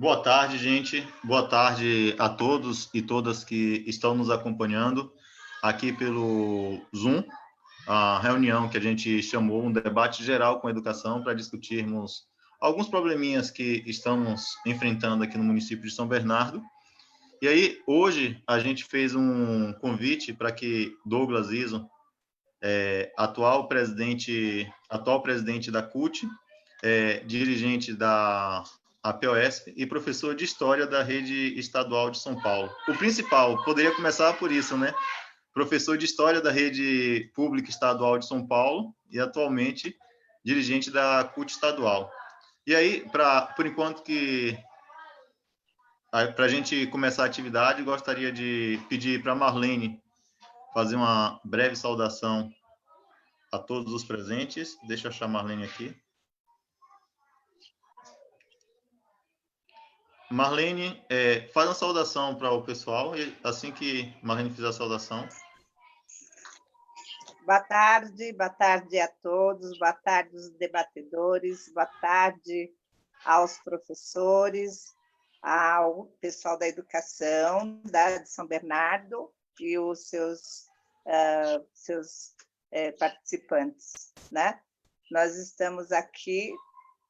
Boa tarde, gente. Boa tarde a todos e todas que estão nos acompanhando aqui pelo Zoom, a reunião que a gente chamou um debate geral com a educação para discutirmos alguns probleminhas que estamos enfrentando aqui no município de São Bernardo. E aí, hoje, a gente fez um convite para que Douglas Iso, atual presidente da CUT, dirigente da APOS e professor de História da Rede Estadual de São Paulo. O principal, poderia começar por isso, né? Professor de História da Rede Pública Estadual de São Paulo e atualmente dirigente da CUT Estadual. E aí, por enquanto que para a gente começar a atividade, gostaria de pedir para a Marlene fazer uma breve saudação a todos os presentes. Deixa eu achar a Marlene aqui. Marlene, faz uma saudação para o pessoal, e assim que Marlene fizer a saudação. Boa tarde a todos, boa tarde aos debatedores, boa tarde aos professores, ao pessoal da educação de São Bernardo e os seus participantes, né? Nós estamos aqui,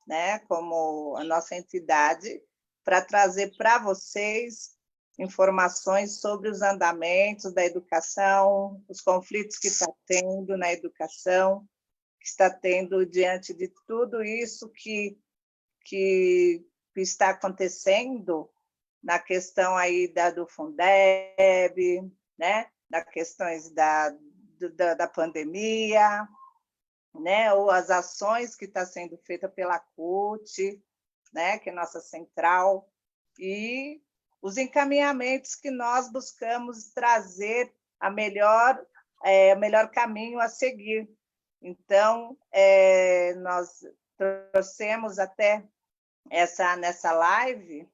né, como a nossa entidade, para trazer para vocês informações sobre os andamentos da educação, os conflitos que está tendo na educação, que está tendo diante de tudo isso que está acontecendo na questão aí do Fundeb, né, das questões da pandemia, né, ou as ações que estão sendo feitas pela CUT, né, que é nossa central, e os encaminhamentos que nós buscamos trazer o melhor caminho a seguir. Então, nós trouxemos até nessa live,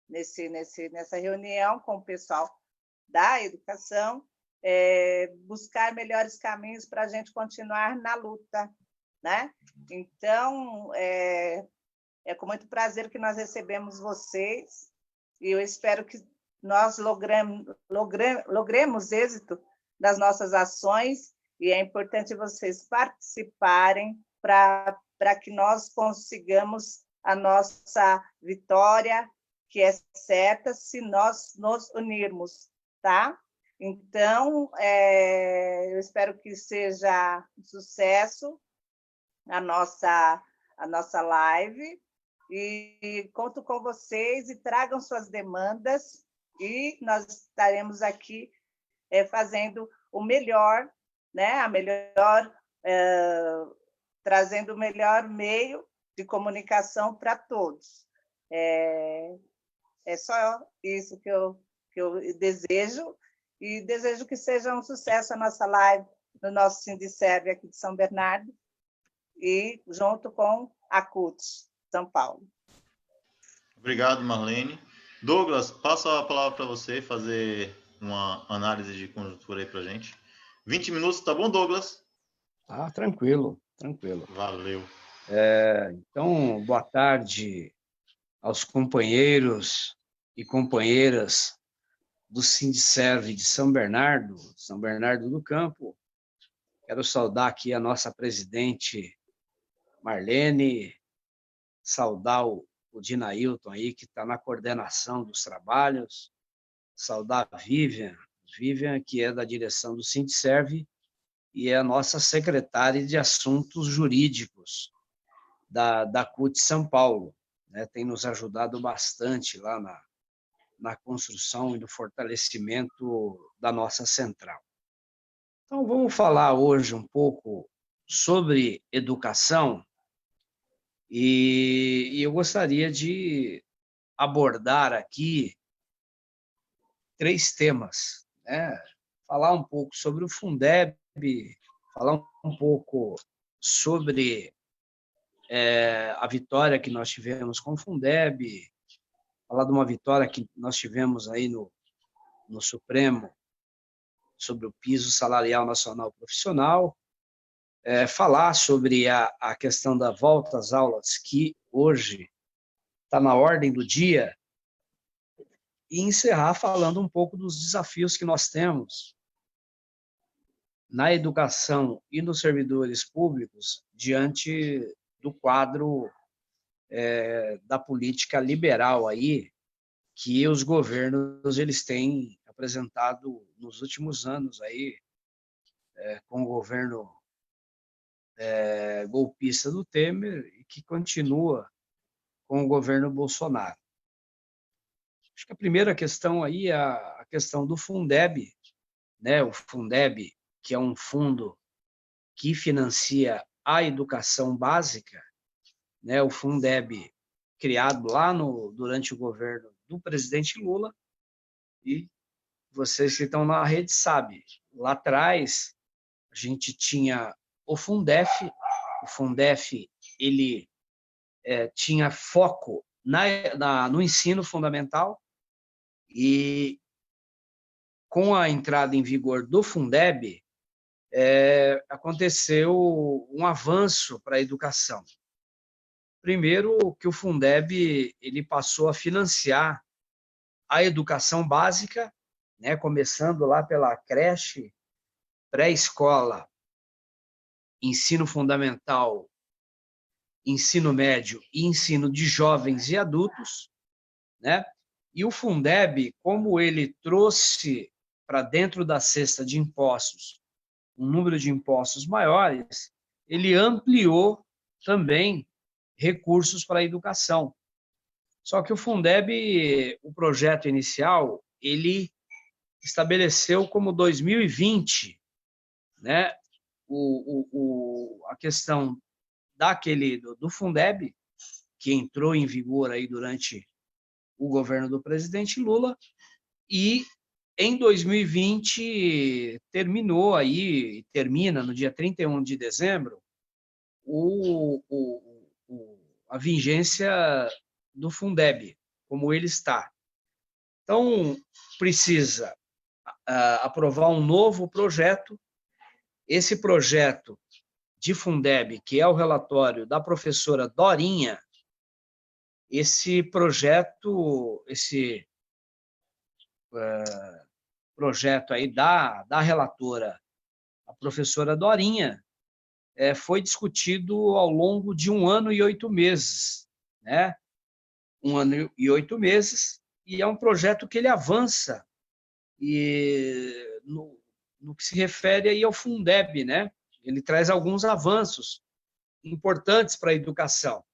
nessa reunião com o pessoal da educação, buscar melhores caminhos para a gente continuar na luta, né? Então, é com muito prazer que nós recebemos vocês, e eu espero que nós logremos êxito das nossas ações, e é importante vocês participarem para que nós consigamos a nossa vitória, que é certa se nós nos unirmos, tá? Então, eu espero que seja um sucesso a nossa live, e conto com vocês, e tragam suas demandas, e nós estaremos aqui fazendo o melhor, né? Trazendo o melhor meio de comunicação para todos. É só isso que eu desejo, e desejo que seja um sucesso a nossa live no nosso Sindicerv aqui de São Bernardo, e junto com a CUT São Paulo. Obrigado, Marlene. Douglas, passo a palavra para você fazer uma análise de conjuntura aí para a gente. 20 minutos, tá bom, Douglas? Ah, tranquilo. Valeu. Então, boa tarde aos companheiros e companheiras do Sindicerv de São Bernardo do Campo. Quero saudar aqui a nossa presidente Marlene, saudar o Dinailton aí, que está na coordenação dos trabalhos, saudar a Vivian, que é da direção do Sindicerv e é a nossa secretária de Assuntos Jurídicos da CUT São Paulo, né? Tem nos ajudado bastante lá na construção e no fortalecimento da nossa central. Então, vamos falar hoje um pouco sobre educação, e eu gostaria de abordar aqui 3 temas, né? Falar um pouco sobre o Fundeb, falar um pouco sobre a vitória que nós tivemos com o Fundeb, falar de uma vitória que nós tivemos aí no Supremo sobre o piso salarial nacional profissional, falar sobre a questão da volta às aulas, que hoje está na ordem do dia, e encerrar falando um pouco dos desafios que nós temos na educação e nos servidores públicos diante do quadro da política liberal aí que os governos eles têm apresentado nos últimos anos aí, com o governo golpista do Temer e que continua com o governo Bolsonaro. Acho que a primeira questão aí é a questão do Fundeb, né? O Fundeb, que é um fundo que financia a educação básica, né? O Fundeb criado lá durante o governo do presidente Lula, e vocês que estão na rede sabem, lá atrás a gente tinha o Fundef ele tinha foco no ensino fundamental, e com a entrada em vigor do Fundeb, aconteceu um avanço para a educação. Primeiro, que o Fundeb ele passou a financiar a educação básica, né, começando lá pela creche, pré-escola, ensino fundamental, ensino médio e ensino de jovens e adultos, né? E o Fundeb, como ele trouxe para dentro da cesta de impostos um número de impostos maiores, ele ampliou também recursos para a educação. Só que o Fundeb, o projeto inicial, ele estabeleceu como 2020, né, a questão do Fundeb, que entrou em vigor aí durante o governo do presidente Lula, e em 2020 termina no dia 31 de dezembro a vigência do Fundeb, como ele está. Então, precisa aprovar um novo projeto. Esse projeto de Fundeb, que é o relatório da professora Dorinha, esse projeto aí da relatora, a professora Dorinha, foi discutido ao longo de 1 ano e 8 meses, né? 1 ano e 8 meses, e é um projeto que ele avança no que se refere aí ao Fundeb, né? Ele traz alguns avanços importantes para a educação.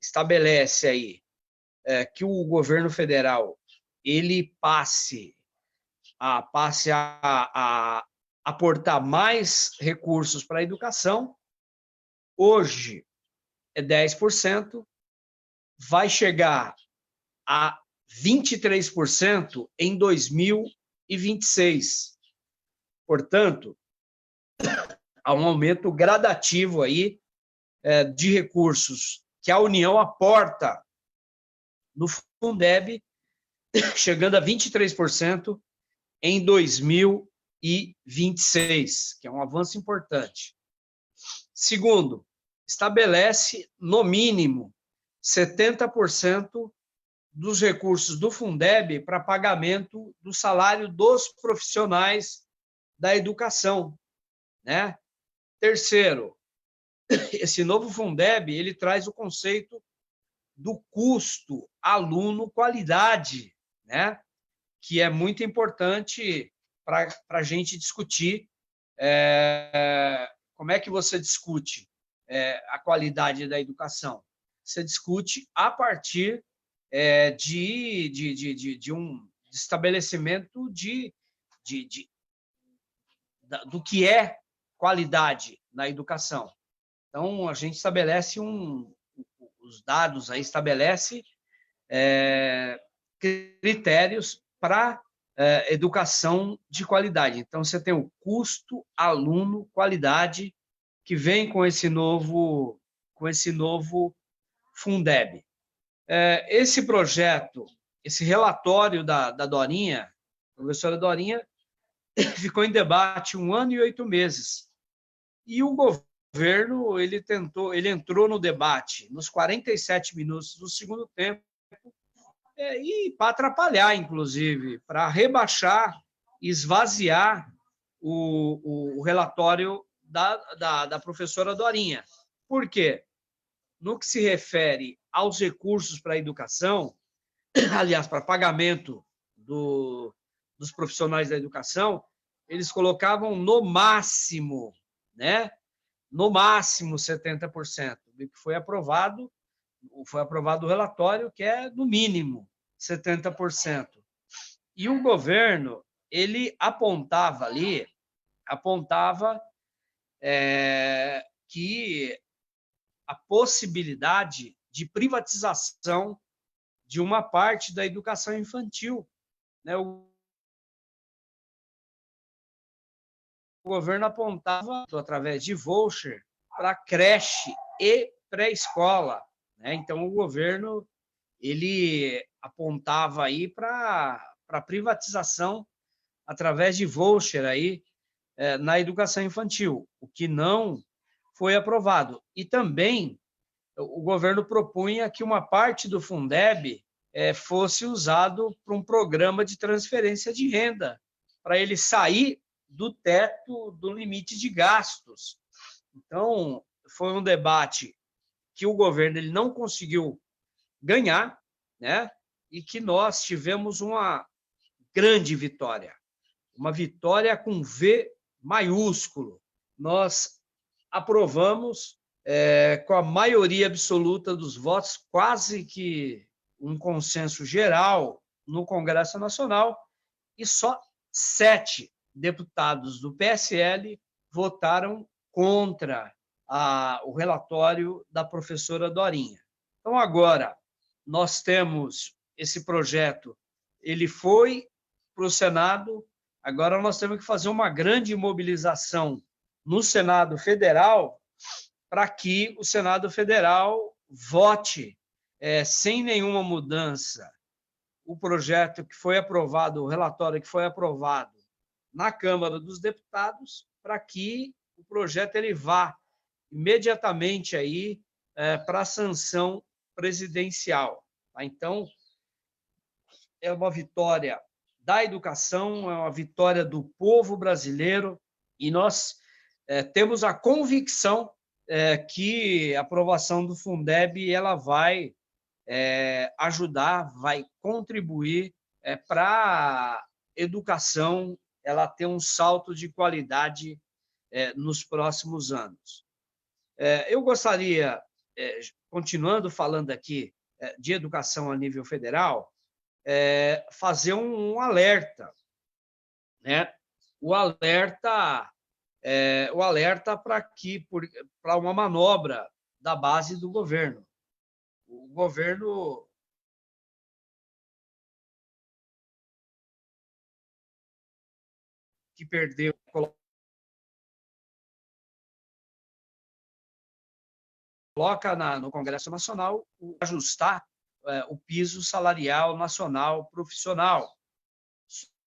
Estabelece aí que o governo federal ele passe a aportar mais recursos para a educação. Hoje é 10%, vai chegar a 23% em 2026. Portanto, há um aumento gradativo aí de recursos que a União aporta no Fundeb, chegando a 23% em 2026, que é um avanço importante. Segundo, estabelece, no mínimo, 70% dos recursos do Fundeb para pagamento do salário dos profissionais da educação, né? Terceiro, esse novo Fundeb, ele traz o conceito do custo aluno-qualidade, né? Que é muito importante para a gente discutir como é que você discute a qualidade da educação. Você discute a partir de um estabelecimento do que é qualidade na educação. Então, a gente estabelece os dados aí estabelece critérios para educação de qualidade. Então, você tem o custo, aluno, qualidade, que vem com esse novo Fundeb. Esse projeto, esse relatório da Dorinha, a professora Dorinha, ficou em debate 1 ano e 8 meses. E o governo governo ele entrou no debate nos 47 minutos do segundo tempo, e para atrapalhar, inclusive, para rebaixar, esvaziar o relatório da professora Dorinha. Por quê? No que se refere aos recursos para a educação, aliás, para pagamento dos profissionais da educação, eles colocavam no máximo, né? No máximo 70%, do que foi aprovado o relatório, que é no mínimo 70%. E o governo, ele apontava que a possibilidade de privatização de uma parte da educação infantil, né? O governo apontava, através de voucher, para creche e pré-escola, né? Então, o governo ele apontava aí para privatização através de voucher aí, na educação infantil, o que não foi aprovado. E também o governo propunha que uma parte do Fundeb fosse usado para um programa de transferência de renda, para ele sair do teto do limite de gastos. Então, foi um debate que o governo ele não conseguiu ganhar, né? E que nós tivemos uma grande vitória, uma vitória com V maiúsculo. Nós aprovamos, com a maioria absoluta dos votos, quase que um consenso geral no Congresso Nacional, e só 7 deputados do PSL votaram contra o relatório da professora Dorinha. Então, agora, nós temos esse projeto, ele foi para o Senado, agora nós temos que fazer uma grande mobilização no Senado Federal para que o Senado Federal vote sem nenhuma mudança o projeto que foi aprovado, o relatório que foi aprovado na Câmara dos Deputados, para que o projeto ele vá imediatamente aí para a sanção presidencial. Tá? Então, é uma vitória da educação, é uma vitória do povo brasileiro, e nós temos a convicção que a aprovação do Fundeb ela vai ajudar, vai contribuir para a educação ela ter um salto de qualidade nos próximos anos. Eu gostaria, continuando falando aqui de educação a nível federal, fazer um alerta, né? O alerta para uma manobra da base do governo. O governo que perdeu, coloca no Congresso Nacional ajustar o piso salarial nacional profissional.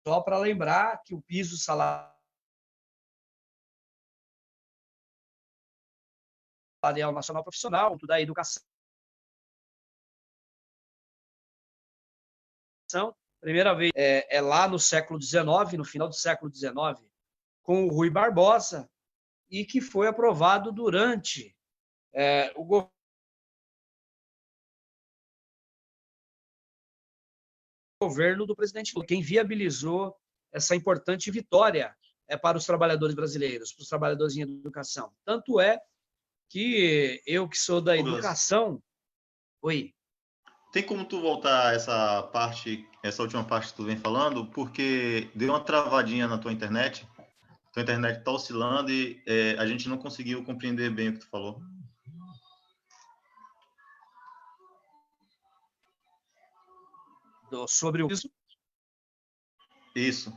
Só para lembrar que o piso salarial nacional profissional da educação, primeira vez lá no século XIX, no final do século XIX, com o Rui Barbosa, e que foi aprovado durante o governo do presidente Lula, quem viabilizou essa importante vitória para os trabalhadores brasileiros, para os trabalhadores em educação. Tanto é que eu, que sou da educação... Oi. Tem como tu voltar essa última parte que tu vem falando? Porque deu uma travadinha na tua internet. Tua internet está oscilando e a gente não conseguiu compreender bem o que tu falou. Sobre o piso? Isso.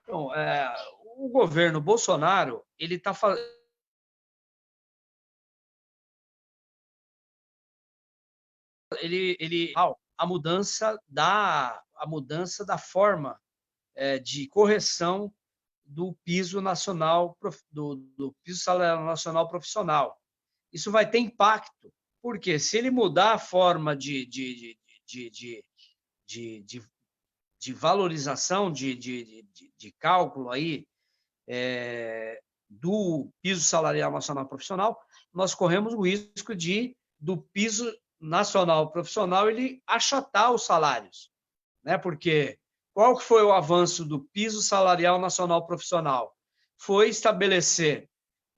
Então, o governo Bolsonaro, ele está a mudança da forma de correção do piso nacional, do piso salarial nacional profissional. Isso vai ter impacto, porque se ele mudar a forma de valorização, de cálculo aí, do piso salarial nacional profissional, nós corremos o risco do piso nacional profissional ele achatar os salários, né? Porque qual que foi o avanço do piso salarial nacional profissional? Foi estabelecer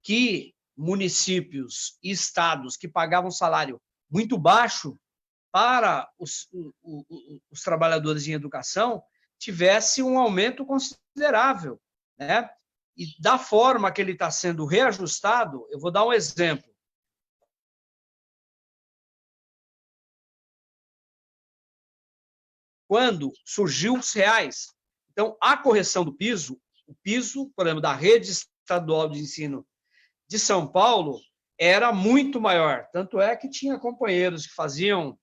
que municípios e estados que pagavam salário muito baixo para os trabalhadores em educação tivesse um aumento considerável, né? E da forma que ele está sendo reajustado, eu vou dar um exemplo. Quando surgiu os reais, então a correção do piso, o piso, por exemplo, da rede estadual de ensino de São Paulo, era muito maior. Tanto é que tinha companheiros que faziam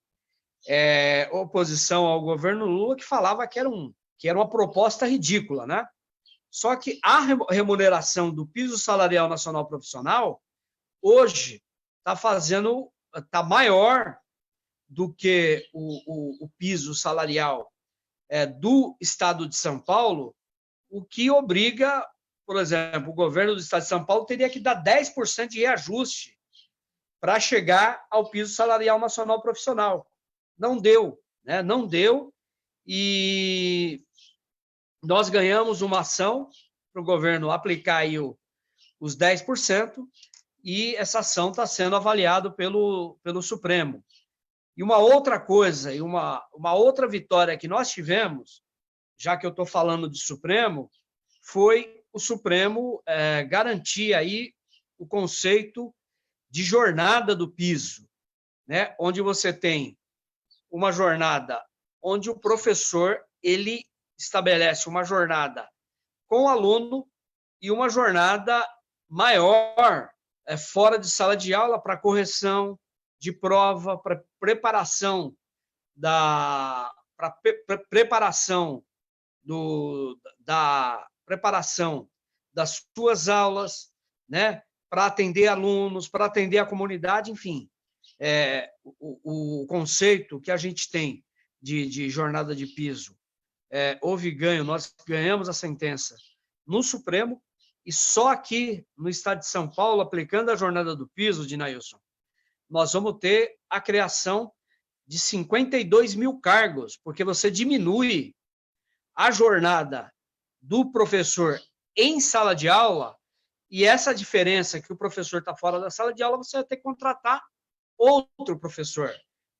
oposição ao governo Lula que falava que era uma proposta ridícula, né? Só que a remuneração do piso salarial nacional profissional hoje está maior do que o piso salarial do Estado de São Paulo, o que obriga, por exemplo, o governo do Estado de São Paulo teria que dar 10% de reajuste para chegar ao piso salarial nacional profissional. Não deu, né? Não deu, e nós ganhamos uma ação para o governo aplicar aí os 10%, e essa ação está sendo avaliada pelo Supremo. E uma outra coisa, e uma outra vitória que nós tivemos, já que eu estou falando de Supremo, foi o Supremo garantir aí o conceito de jornada do piso, né? Onde você tem uma jornada onde o professor ele estabelece uma jornada com o aluno e uma jornada maior fora de sala de aula para correção de prova, para preparação preparação das suas aulas, né? Para atender alunos, para atender a comunidade, enfim. O conceito que a gente tem de jornada de piso, houve ganho, nós ganhamos a sentença no Supremo, e só aqui no estado de São Paulo, aplicando a jornada do piso, Dinailson, nós vamos ter a criação de 52 mil cargos, porque você diminui a jornada do professor em sala de aula, e essa diferença que o professor está fora da sala de aula, você vai ter que contratar outro professor.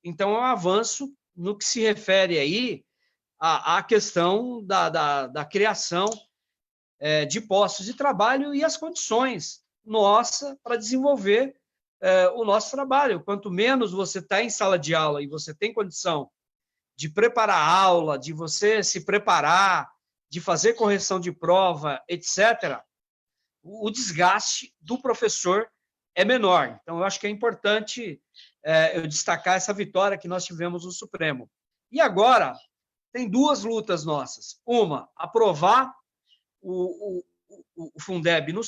Então, é um avanço no que se refere aí à questão da criação de postos de trabalho e as condições nossas para desenvolver o nosso trabalho. Quanto menos você está em sala de aula e você tem condição de preparar a aula, de você se preparar, de fazer correção de prova, etc., o desgaste do professor é menor. Então, eu acho que é importante eu destacar essa vitória que nós tivemos no Supremo. E agora, tem duas lutas nossas. Uma, aprovar o Fundeb no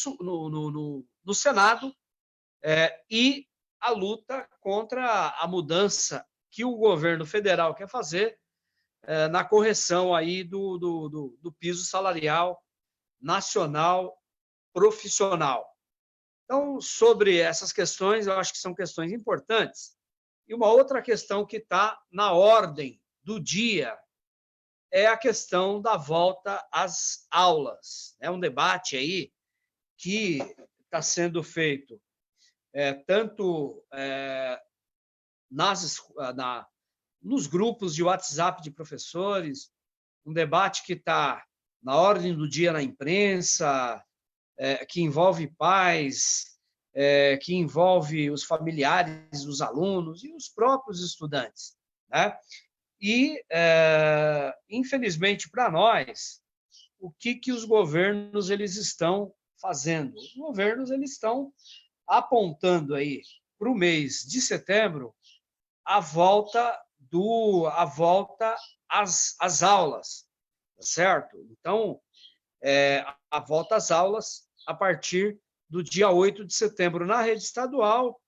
Senado, e a luta contra a mudança que o governo federal quer fazer na correção aí do piso salarial nacional profissional. Então, sobre essas questões, eu acho que são questões importantes. E uma outra questão que está na ordem do dia é a questão da volta às aulas. É um debate aí que está sendo feito tanto nos grupos de WhatsApp de professores, um debate que está na ordem do dia na imprensa, que envolve pais, que envolve os familiares dos alunos e os próprios estudantes, né? E, infelizmente para nós, o que os governos eles estão fazendo? Os governos eles estão apontando aí para o mês de setembro a volta às aulas, tá certo? Então, a volta às aulas a partir do dia 8 de setembro na rede estadual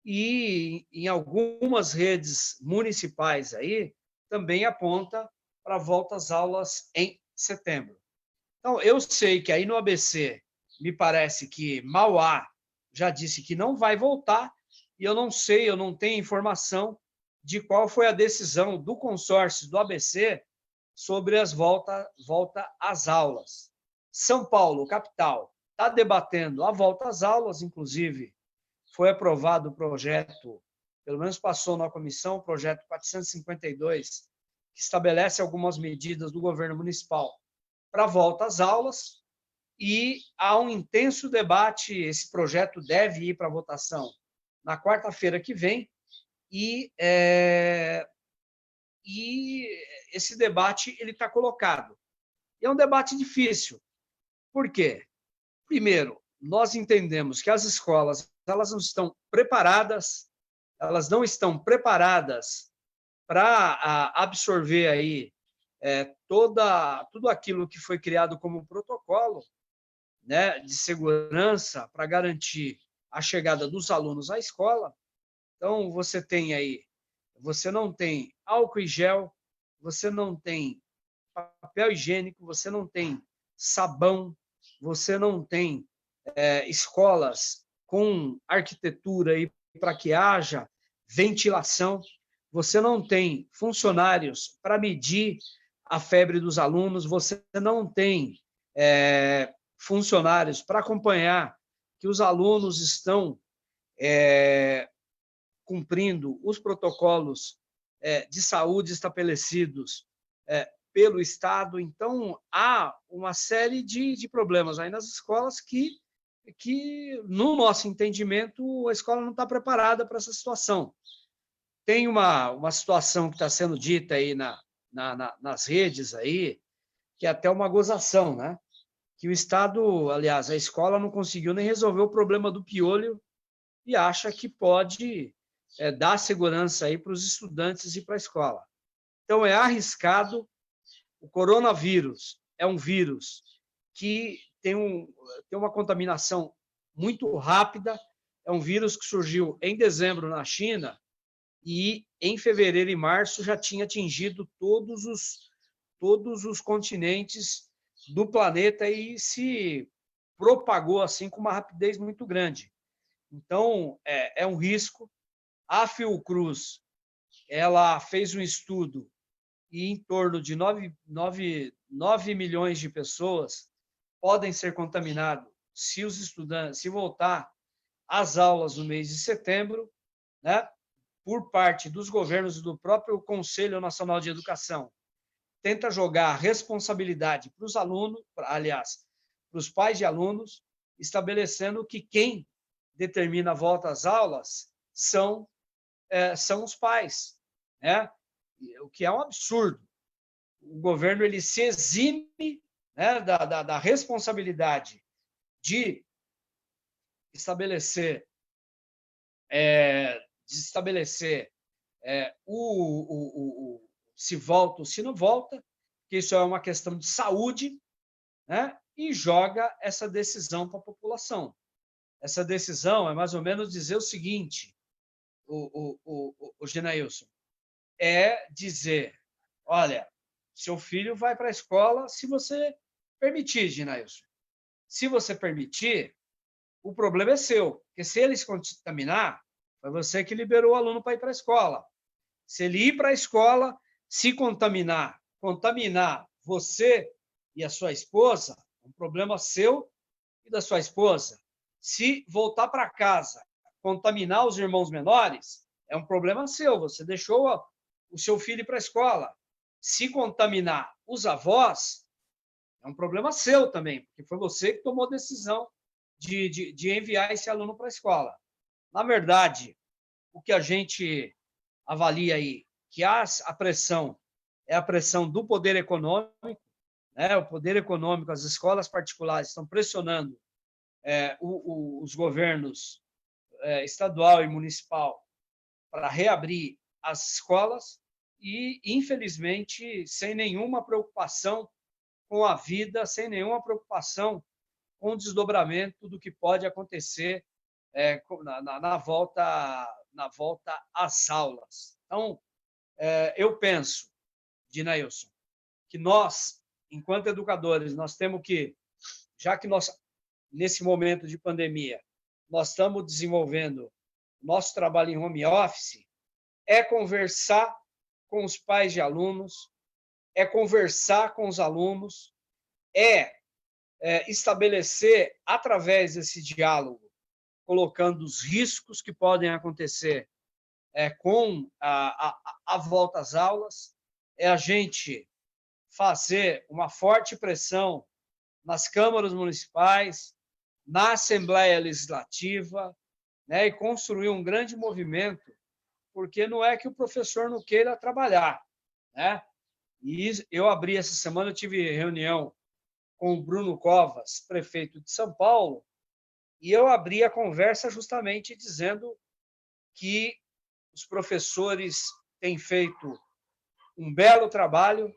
e em algumas redes municipais aí também aponta para a volta às aulas em setembro. Então, eu sei que aí no ABC, me parece que Mauá já disse que não vai voltar, e eu não sei, eu não tenho informação de qual foi a decisão do consórcio do ABC sobre as volta às aulas. São Paulo, capital, está debatendo a volta às aulas, inclusive foi aprovado o projeto, pelo menos passou na comissão, o projeto 452, que estabelece algumas medidas do governo municipal para a volta às aulas, e há um intenso debate, esse projeto deve ir para votação na quarta-feira que vem, e esse debate ele está colocado. E é um debate difícil. Por quê? Primeiro, nós entendemos que as escolas elas não estão preparadas para absorver aí tudo aquilo que foi criado como protocolo, né, de segurança para garantir a chegada dos alunos à escola. Então, você não tem álcool em gel, você não tem papel higiênico, você não tem sabão, você não tem escolas com arquitetura para que haja ventilação, você não tem funcionários para medir a febre dos alunos, você não tem funcionários para acompanhar que os alunos estão cumprindo os protocolos de saúde estabelecidos pelo Estado. Então, há uma série de problemas aí nas escolas que, no nosso entendimento, a escola não está preparada para essa situação. Tem uma situação que está sendo dita aí nas redes, aí, que é até uma gozação, né? Que o Estado, aliás, a escola não conseguiu nem resolver o problema do piolho e acha que pode dar segurança aí para os estudantes e para a escola. Então, é arriscado. O coronavírus é um vírus que tem uma contaminação muito rápida, é um vírus que surgiu em dezembro na China e em fevereiro e março já tinha atingido todos os continentes do planeta e se propagou assim com uma rapidez muito grande. Então, é um risco. A Fiocruz ela fez um estudo e em torno de 9 milhões de pessoas podem ser contaminadas se os estudantes, se voltar às aulas no mês de setembro, né, por parte dos governos e do próprio Conselho Nacional de Educação. Tenta jogar a responsabilidade para os alunos, aliás, para os pais de alunos, estabelecendo que quem determina a volta às aulas são os pais, né? O que é um absurdo. O governo ele se exime, né, da responsabilidade de estabelecer se volta ou se não volta, que isso é uma questão de saúde, né, e joga essa decisão para a população. Essa decisão é mais ou menos dizer o seguinte, o Genailson, é dizer, olha, seu filho vai para a escola se você permitir, Genailson. Se você permitir, o problema é seu, porque se ele se contaminar, foi você que liberou o aluno para ir para a escola. Se ele ir para a escola, se contaminar você e a sua esposa, é um problema seu e da sua esposa. Se voltar para casa, contaminar os irmãos menores, é um problema seu, você deixou o seu filho ir para a escola. Se contaminar os avós, é um problema seu também, porque foi você que tomou a decisão de enviar esse aluno para a escola. Na verdade, o que a gente avalia aí, que a pressão é a pressão do poder econômico, né? O poder econômico, as escolas particulares estão pressionando os governos estadual e municipal para reabrir as escolas e, infelizmente, sem nenhuma preocupação com a vida, sem nenhuma preocupação com o desdobramento do que pode acontecer na volta às aulas. Então, eu penso, Dinailson, que nós, enquanto educadores, nós temos que, já que nós, nesse momento de pandemia, nós estamos desenvolvendo nosso trabalho em home office, é conversar com os pais de alunos, é conversar com os alunos, estabelecer, através desse diálogo, colocando os riscos que podem acontecer com a volta às aulas, é a gente fazer uma forte pressão nas câmaras municipais, na Assembleia Legislativa, né, e construir um grande movimento, porque não é que o professor não queira trabalhar, né? E eu abri essa semana, eu tive reunião com o Bruno Covas, prefeito de São Paulo, e eu abri a conversa justamente dizendo que os professores têm feito um belo trabalho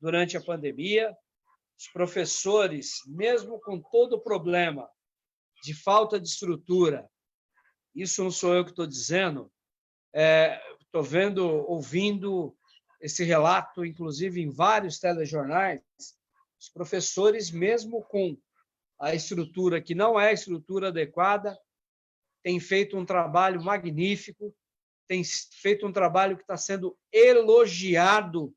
durante a pandemia. Os professores, mesmo com todo o problema de falta de estrutura, isso não sou eu que estou dizendo, estou ouvindo esse relato, inclusive em vários telejornais, os professores, mesmo com a estrutura que não é a estrutura adequada, têm feito um trabalho magnífico, têm feito um trabalho que está sendo elogiado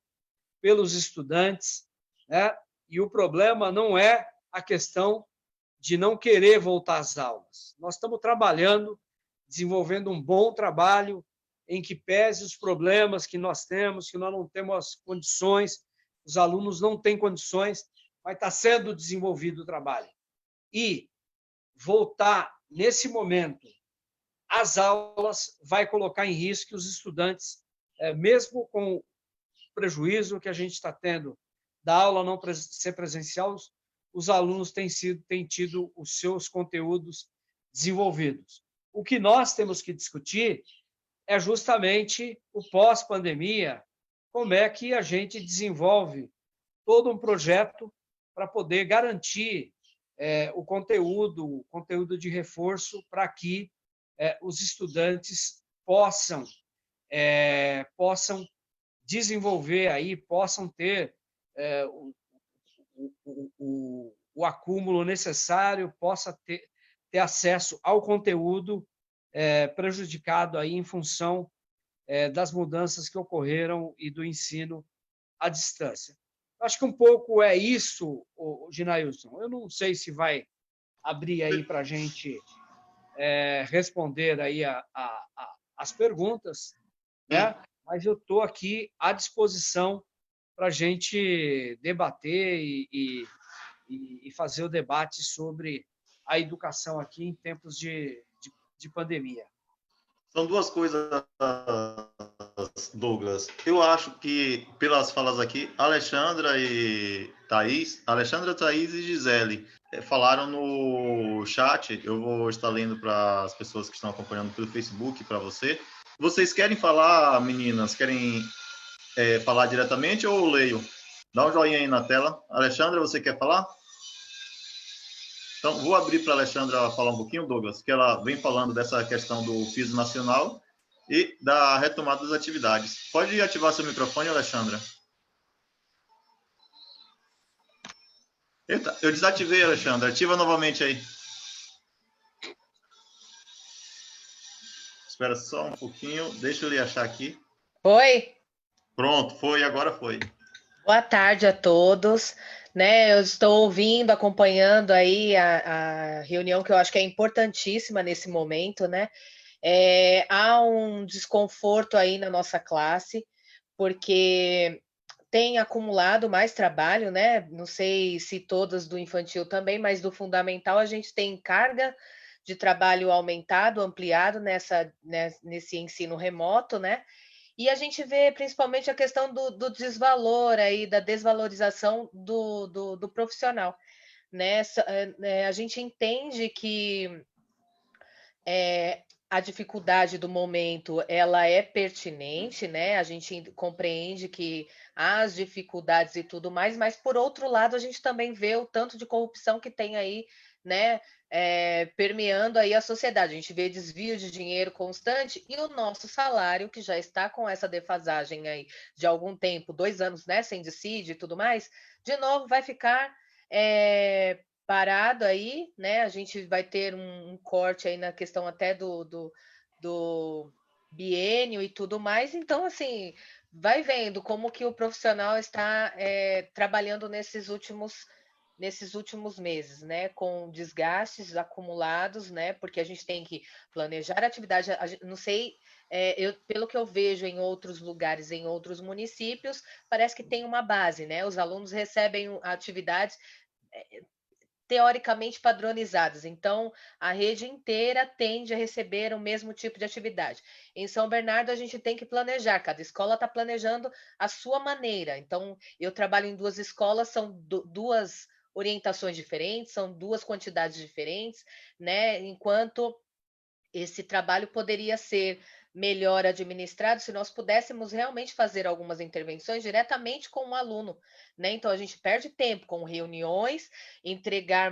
pelos estudantes, né? E o problema não é a questão de não querer voltar às aulas. Nós estamos trabalhando, desenvolvendo um bom trabalho em que pese os problemas que nós temos, que nós não temos condições, os alunos não têm condições, mas está sendo desenvolvido o trabalho. E voltar, nesse momento, às aulas vai colocar em risco os estudantes, mesmo com o prejuízo que a gente está tendo da aula não ser presencial, os alunos têm tido os seus conteúdos desenvolvidos. O que nós temos que discutir é justamente o pós-pandemia, como é que a gente desenvolve todo um projeto para poder garantir o conteúdo de reforço para que os estudantes possam desenvolver aí, possam ter o acúmulo necessário, possa ter acesso ao conteúdo prejudicado aí em função das mudanças que ocorreram e do ensino à distância. Acho que um pouco é isso, Ginailson. Eu não sei se vai abrir aí para a gente responder aí as perguntas, né? Mas eu estou aqui à disposição para a gente debater e fazer o debate sobre a educação aqui em tempos de pandemia. São duas coisas, Douglas. Eu acho que, pelas falas aqui, Alexandra, Thaís e Gisele falaram no chat. Eu vou estar lendo para as pessoas que estão acompanhando pelo Facebook, para você. Vocês querem falar, meninas? Querem falar diretamente ou eu leio? Dá um joinha aí na tela. Alexandra, você quer falar? Então, vou abrir para a Alexandra falar um pouquinho, Douglas, que ela vem falando dessa questão do piso nacional e da retomada das atividades. Pode ativar seu microfone, Alexandra. Eita, eu desativei, Alexandra. Ativa novamente aí. Espera só um pouquinho. Deixa eu lhe achar aqui. Oi. Pronto, foi, agora foi. Boa tarde a todos. Eu estou ouvindo, acompanhando aí a reunião, que eu acho que é importantíssima nesse momento, né? Há um desconforto aí na nossa classe, porque tem acumulado mais trabalho, né? Não sei se todas do infantil também, mas do fundamental a gente tem carga de trabalho aumentado, ampliado nesse ensino remoto, né? E a gente vê principalmente a questão do desvalor aí, da desvalorização do profissional, né? A gente entende que a dificuldade do momento, ela é pertinente, né? A gente compreende que há as dificuldades e tudo mais, mas por outro lado, a gente também vê o tanto de corrupção que tem aí, né? Permeando aí a sociedade. A gente vê desvio de dinheiro constante e o nosso salário, que já está com essa defasagem aí de algum tempo, 2 anos, né? Sem dissídio e tudo mais, de novo vai ficar parado aí, né? A gente vai ter um corte aí na questão até do biênio e tudo mais. Então, assim, vai vendo como que o profissional está trabalhando nesses últimos meses, né? Com desgastes acumulados, né? Porque a gente tem que planejar a atividade. Não sei, pelo que eu vejo em outros lugares, em outros municípios, parece que tem uma base, né? Os alunos recebem atividades teoricamente padronizadas. Então, a rede inteira tende a receber o mesmo tipo de atividade. Em São Bernardo, a gente tem que planejar, cada escola está planejando a sua maneira. Então, eu trabalho em 2 escolas, são 2 orientações diferentes, são 2 quantidades diferentes, né? Enquanto esse trabalho poderia ser melhor administrado se nós pudéssemos realmente fazer algumas intervenções diretamente com o aluno, né? Então a gente perde tempo com reuniões, entregar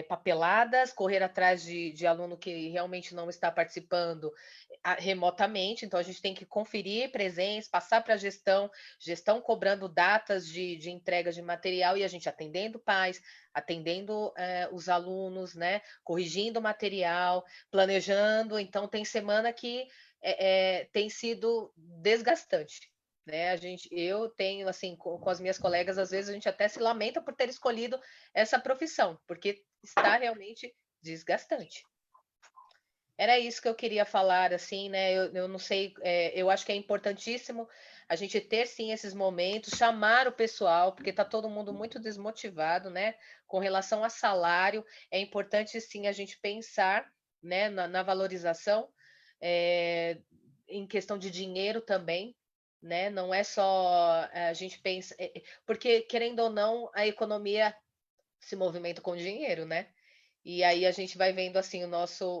papeladas, correr atrás de aluno que realmente não está participando remotamente. Então a gente tem que conferir presença, passar para a gestão cobrando datas de entrega de material e a gente atendendo pais, atendendo os alunos, né? Corrigindo o material, planejando. Então tem semana que tem sido desgastante, né? Eu tenho assim com as minhas colegas, às vezes a gente até se lamenta por ter escolhido essa profissão, porque está realmente desgastante. Era isso que eu queria falar, assim, né? Eu não sei, eu acho que é importantíssimo a gente ter sim esses momentos, chamar o pessoal, porque está todo mundo muito desmotivado, né? Com relação a salário, é importante sim a gente pensar, né, na valorização, em questão de dinheiro também, né? Não é só a gente pensa, porque querendo ou não, a economia se movimenta com dinheiro, né? E aí a gente vai vendo assim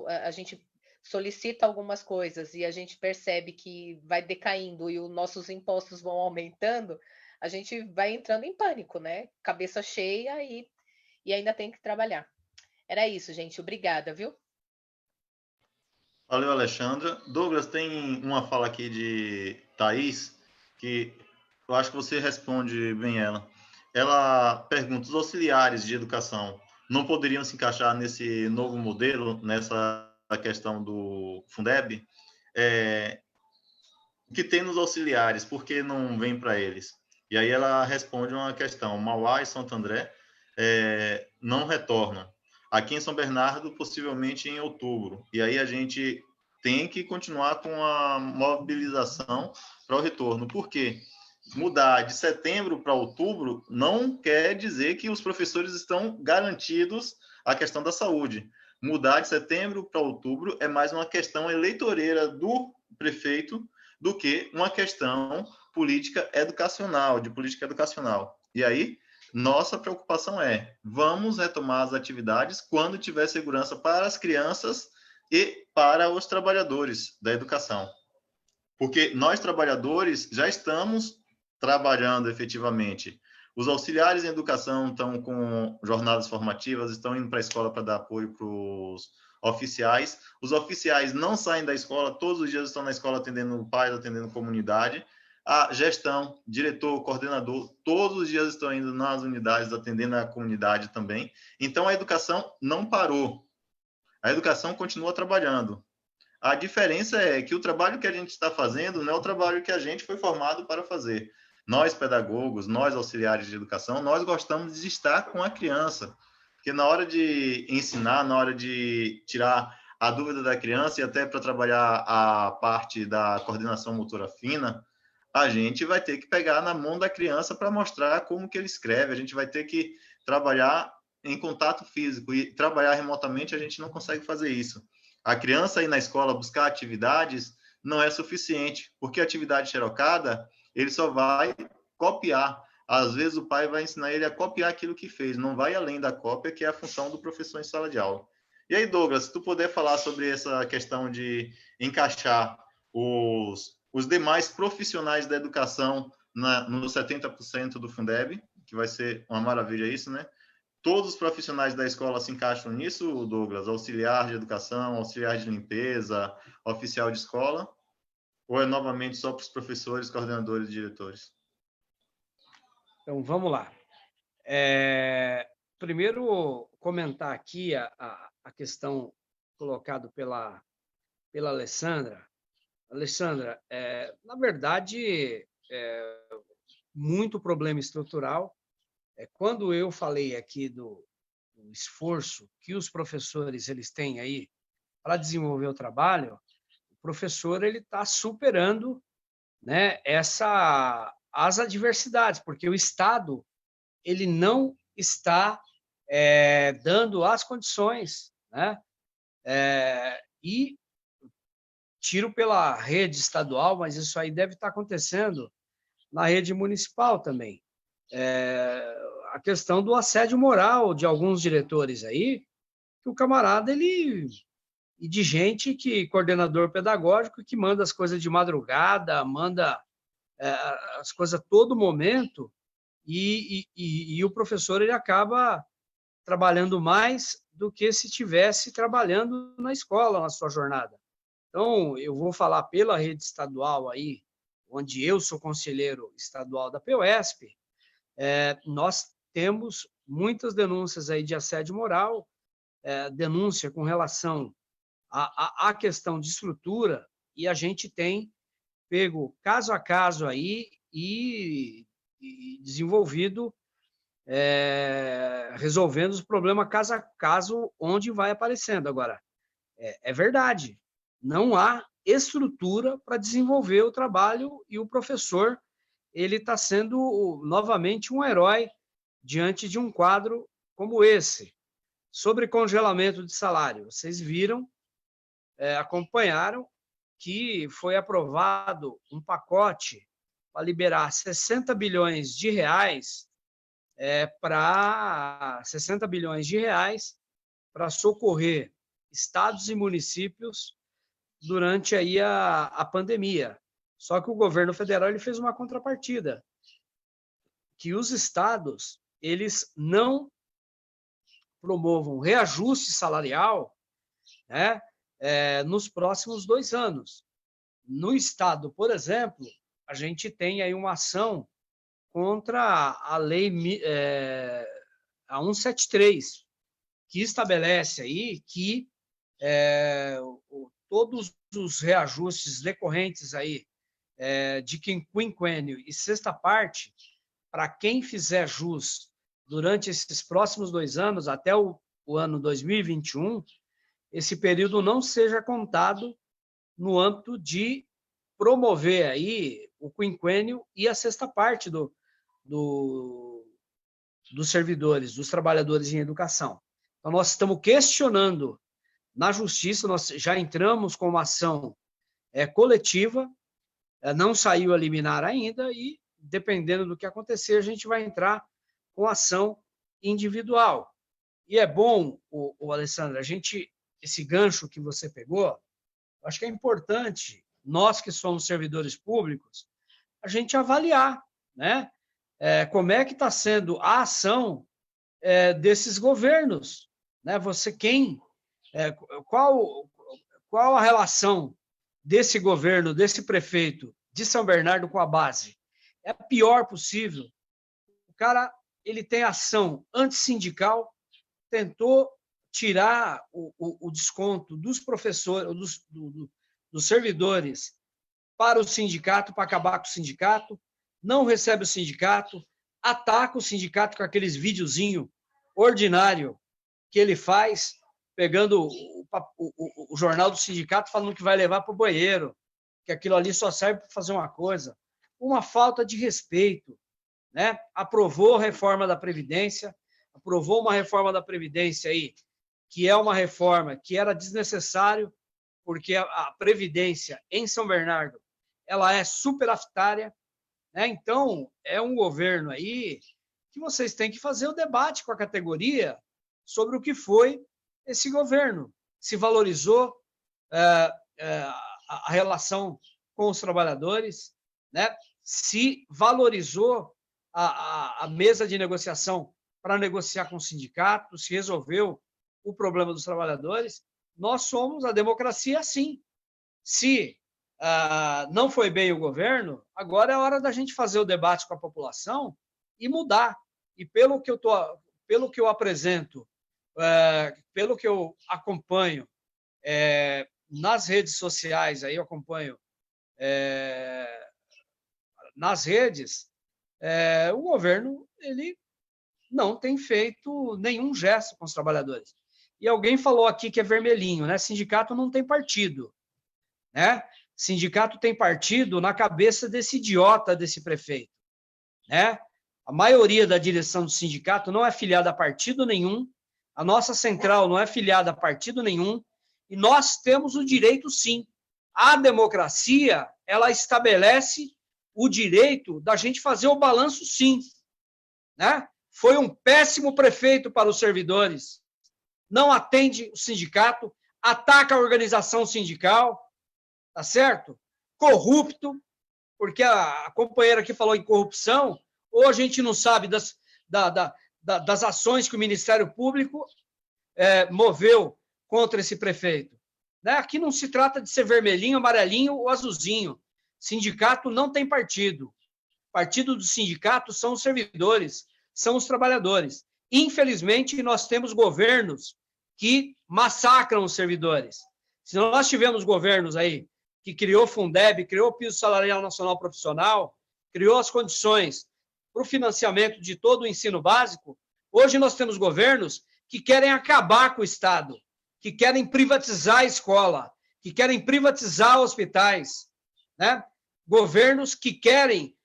a gente solicita algumas coisas e a gente percebe que vai decaindo e os nossos impostos vão aumentando, a gente vai entrando em pânico, né? Cabeça cheia e ainda tem que trabalhar. Era isso, gente. Obrigada, viu? Valeu, Alexandra. Douglas, tem uma fala aqui de Thaís, que eu acho que você responde bem ela. Ela pergunta, os auxiliares de educação não poderiam se encaixar nesse novo modelo, nessa questão do Fundeb? O que tem nos auxiliares, por que não vem para eles? E aí ela responde uma questão, Mauá e Santo André não retornam. Aqui em São Bernardo, possivelmente em outubro. E aí a gente tem que continuar com a mobilização para o retorno. Por quê? Mudar de setembro para outubro não quer dizer que os professores estão garantidos a questão da saúde. Mudar de setembro para outubro é mais uma questão eleitoreira do prefeito do que uma questão política educacional, de política educacional. E aí, nossa preocupação vamos retomar as atividades quando tiver segurança para as crianças e para os trabalhadores da educação. Porque nós, trabalhadores, já estamos trabalhando efetivamente. Os auxiliares em educação estão com jornadas formativas, estão indo para a escola para dar apoio para os oficiais. Os oficiais não saem da escola, todos os dias estão na escola atendendo pais, atendendo comunidade. A gestão, diretor, coordenador, todos os dias estão indo nas unidades, atendendo a comunidade também. Então, a educação não parou. A educação continua trabalhando. A diferença é que o trabalho que a gente está fazendo não é o trabalho que a gente foi formado para fazer. Nós, pedagogos, nós, auxiliares de educação, nós gostamos de estar com a criança. Porque na hora de ensinar, na hora de tirar a dúvida da criança e até para trabalhar a parte da coordenação motora fina, a gente vai ter que pegar na mão da criança para mostrar como que ele escreve, a gente vai ter que trabalhar em contato físico e trabalhar remotamente a gente não consegue fazer isso. A criança ir na escola buscar atividades não é suficiente, porque a atividade xerocada, ele só vai copiar. Às vezes o pai vai ensinar ele a copiar aquilo que fez, não vai além da cópia, que é a função do professor em sala de aula. E aí, Douglas, se tu puder falar sobre essa questão de encaixar os demais profissionais da educação nos 70% do Fundeb, que vai ser uma maravilha isso, né? Todos os profissionais da escola se encaixam nisso, Douglas? Auxiliar de educação, auxiliar de limpeza, oficial de escola? Ou é novamente só para os professores, coordenadores e diretores? Então, vamos lá. Primeiro, comentar aqui a questão colocada pela Alessandra. Alessandra, na verdade, muito problema estrutural. Quando eu falei aqui do esforço que os professores eles têm aí para desenvolver o trabalho, o professor ele está superando, né, as adversidades, porque o Estado ele não está dando as condições, né? E tiro pela rede estadual, mas isso aí deve estar acontecendo na rede municipal também. A questão do assédio moral de alguns diretores aí, que o camarada, e de gente coordenador pedagógico, que manda as coisas de madrugada, manda as coisas a todo momento, e o professor ele acaba trabalhando mais do que se estivesse trabalhando na escola, na sua jornada. Então, eu vou falar pela rede estadual aí, onde eu sou conselheiro estadual da PUESP, nós temos muitas denúncias aí de assédio moral, denúncia com relação à questão de estrutura, e a gente tem pego caso a caso aí e desenvolvido, resolvendo os problemas caso a caso, onde vai aparecendo. Agora, é verdade, não há estrutura para desenvolver o trabalho, e o professor ele está sendo novamente um herói diante de um quadro como esse. Sobre congelamento de salário, vocês viram, acompanharam que foi aprovado um pacote para liberar 60 bilhões de reais para socorrer estados e municípios durante aí a pandemia. Só que o governo federal ele fez uma contrapartida, que os estados eles não promovam reajuste salarial, né, nos próximos 2 anos. No estado, por exemplo, a gente tem aí uma ação contra a lei a 173, que estabelece aí que todos os reajustes decorrentes aí de quinquênio e sexta parte, para quem fizer jus durante esses próximos 2 anos, até o ano 2021, esse período não seja contado no âmbito de promover aí o quinquênio e a sexta parte dos servidores, dos trabalhadores em educação. Então, nós estamos questionando na justiça, nós já entramos com uma ação coletiva, não saiu a liminar ainda, e, dependendo do que acontecer, a gente vai entrar com ação individual. E é bom, o Alessandra, esse gancho que você pegou, acho que é importante, nós que somos servidores públicos, a gente avaliar, né? Como é que está sendo a ação desses governos, né? Qual a relação desse governo, desse prefeito de São Bernardo com a base? É a pior possível. O cara ele tem ação antissindical, tentou tirar o desconto dos professores, dos servidores para o sindicato, para acabar com o sindicato, não recebe o sindicato, ataca o sindicato com aqueles videozinhos ordinário que ele faz, pegando o jornal do sindicato falando que vai levar para o banheiro, que aquilo ali só serve para fazer uma coisa. Uma falta de respeito, né? Aprovou a reforma da Previdência, aprovou uma reforma da Previdência aí, que é uma reforma que era desnecessário, porque a Previdência em São Bernardo ela é superafitária, né? Então, é um governo aí que vocês têm que fazer o debate com a categoria sobre o que foi esse governo. Se valorizou a relação com os trabalhadores, né? Se valorizou a mesa de negociação para negociar com o sindicato, se resolveu o problema dos trabalhadores. Nós somos a democracia, sim. Se não foi bem o governo, agora é hora da gente fazer o debate com a população e mudar. E pelo que eu apresento, pelo que eu acompanho nas redes sociais, aí eu acompanho nas redes, o governo ele não tem feito nenhum gesto com os trabalhadores. E alguém falou aqui que é vermelhinho, né? Sindicato não tem partido, né? Sindicato tem partido na cabeça desse idiota, desse prefeito, né? A maioria da direção do sindicato não é filiada a partido nenhum, a nossa central não é filiada a partido nenhum, e nós temos o direito, sim. A democracia, ela estabelece o direito da gente fazer o balanço, sim, né? Foi um péssimo prefeito para os servidores, não atende o sindicato, ataca a organização sindical, tá certo? Corrupto, porque a companheira aqui falou em corrupção, ou a gente não sabe das ações que o Ministério Público moveu contra esse prefeito. Né? Aqui não se trata de ser vermelhinho, amarelinho ou azulzinho. Sindicato não tem partido. Partido do sindicato são os servidores, são os trabalhadores. Infelizmente, nós temos governos que massacram os servidores. Se nós tivermos governos aí que criou Fundeb, criou o Piso Salarial Nacional Profissional, criou as condições para o financiamento de todo o ensino básico, hoje nós temos governos que querem acabar com o Estado, que querem privatizar a escola, que querem privatizar hospitais, né? Governos que querem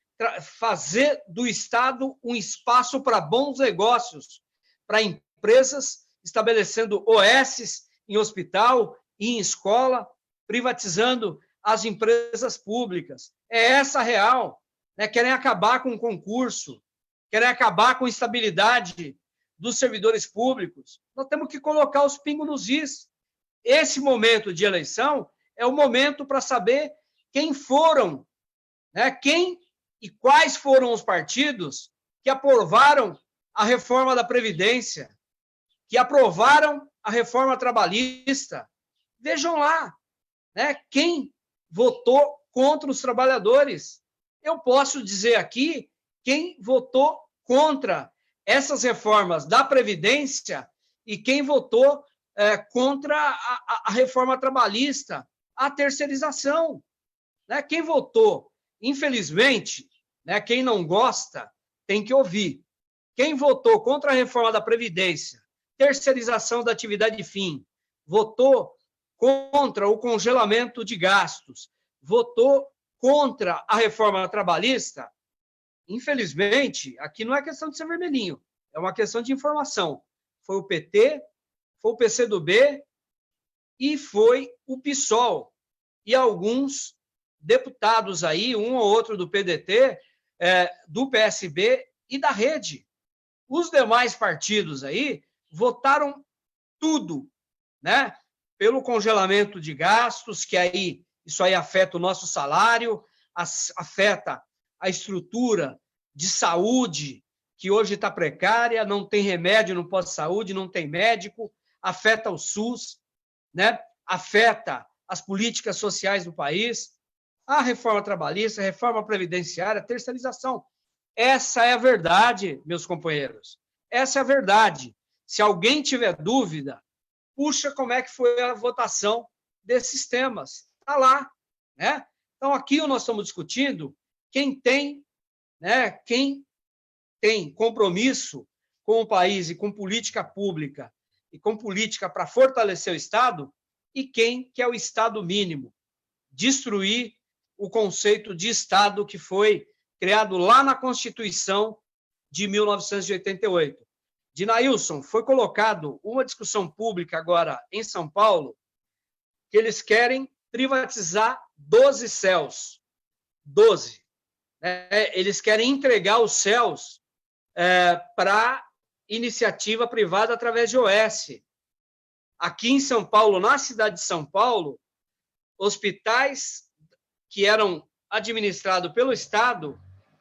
fazer do Estado um espaço para bons negócios, para empresas estabelecendo OSs em hospital e em escola, privatizando as empresas públicas. É essa a real. Né? Querem acabar com o concurso, querem acabar com a estabilidade dos servidores públicos. Nós temos que colocar os pingos nos is. Esse momento de eleição é o momento para saber quem foram, né? Quem e quais foram os partidos que aprovaram a reforma da Previdência, que aprovaram a reforma trabalhista. Vejam lá, né? Quem votou contra os trabalhadores. Eu posso dizer aqui quem votou contra essas reformas da Previdência e quem votou contra a reforma trabalhista, a terceirização. Né? Quem votou, infelizmente, né, quem não gosta tem que ouvir. Quem votou contra a reforma da Previdência, terceirização da atividade fim, votou contra o congelamento de gastos, votou contra a reforma trabalhista, infelizmente, aqui não é questão de ser vermelhinho, é uma questão de informação. Foi o PT, foi o PCdoB e foi o PSOL. E alguns deputados aí, um ou outro do PDT, do PSB e da Rede. Os demais partidos aí votaram tudo, né? Pelo congelamento de gastos, que aí isso aí afeta o nosso salário, afeta a estrutura de saúde, que hoje está precária, não tem remédio no pós-saúde, não tem médico, afeta o SUS, né? Afeta as políticas sociais do país, a reforma trabalhista, a reforma previdenciária, a terceirização. Essa é a verdade, meus companheiros. Essa é a verdade. Se alguém tiver dúvida, puxa como é que foi a votação desses temas. Está lá, né? Então, aqui nós estamos discutindo quem tem compromisso com o país e com política pública e com política para fortalecer o Estado e quem quer o Estado mínimo, destruir o conceito de Estado que foi criado lá na Constituição de 1988. Dinailson, foi colocado uma discussão pública agora em São Paulo que eles querem privatizar 12 céus. 12. Eles querem entregar os céus para iniciativa privada através de OS. aqui em São Paulo, na cidade de São Paulo, hospitais que eram administrados pelo Estado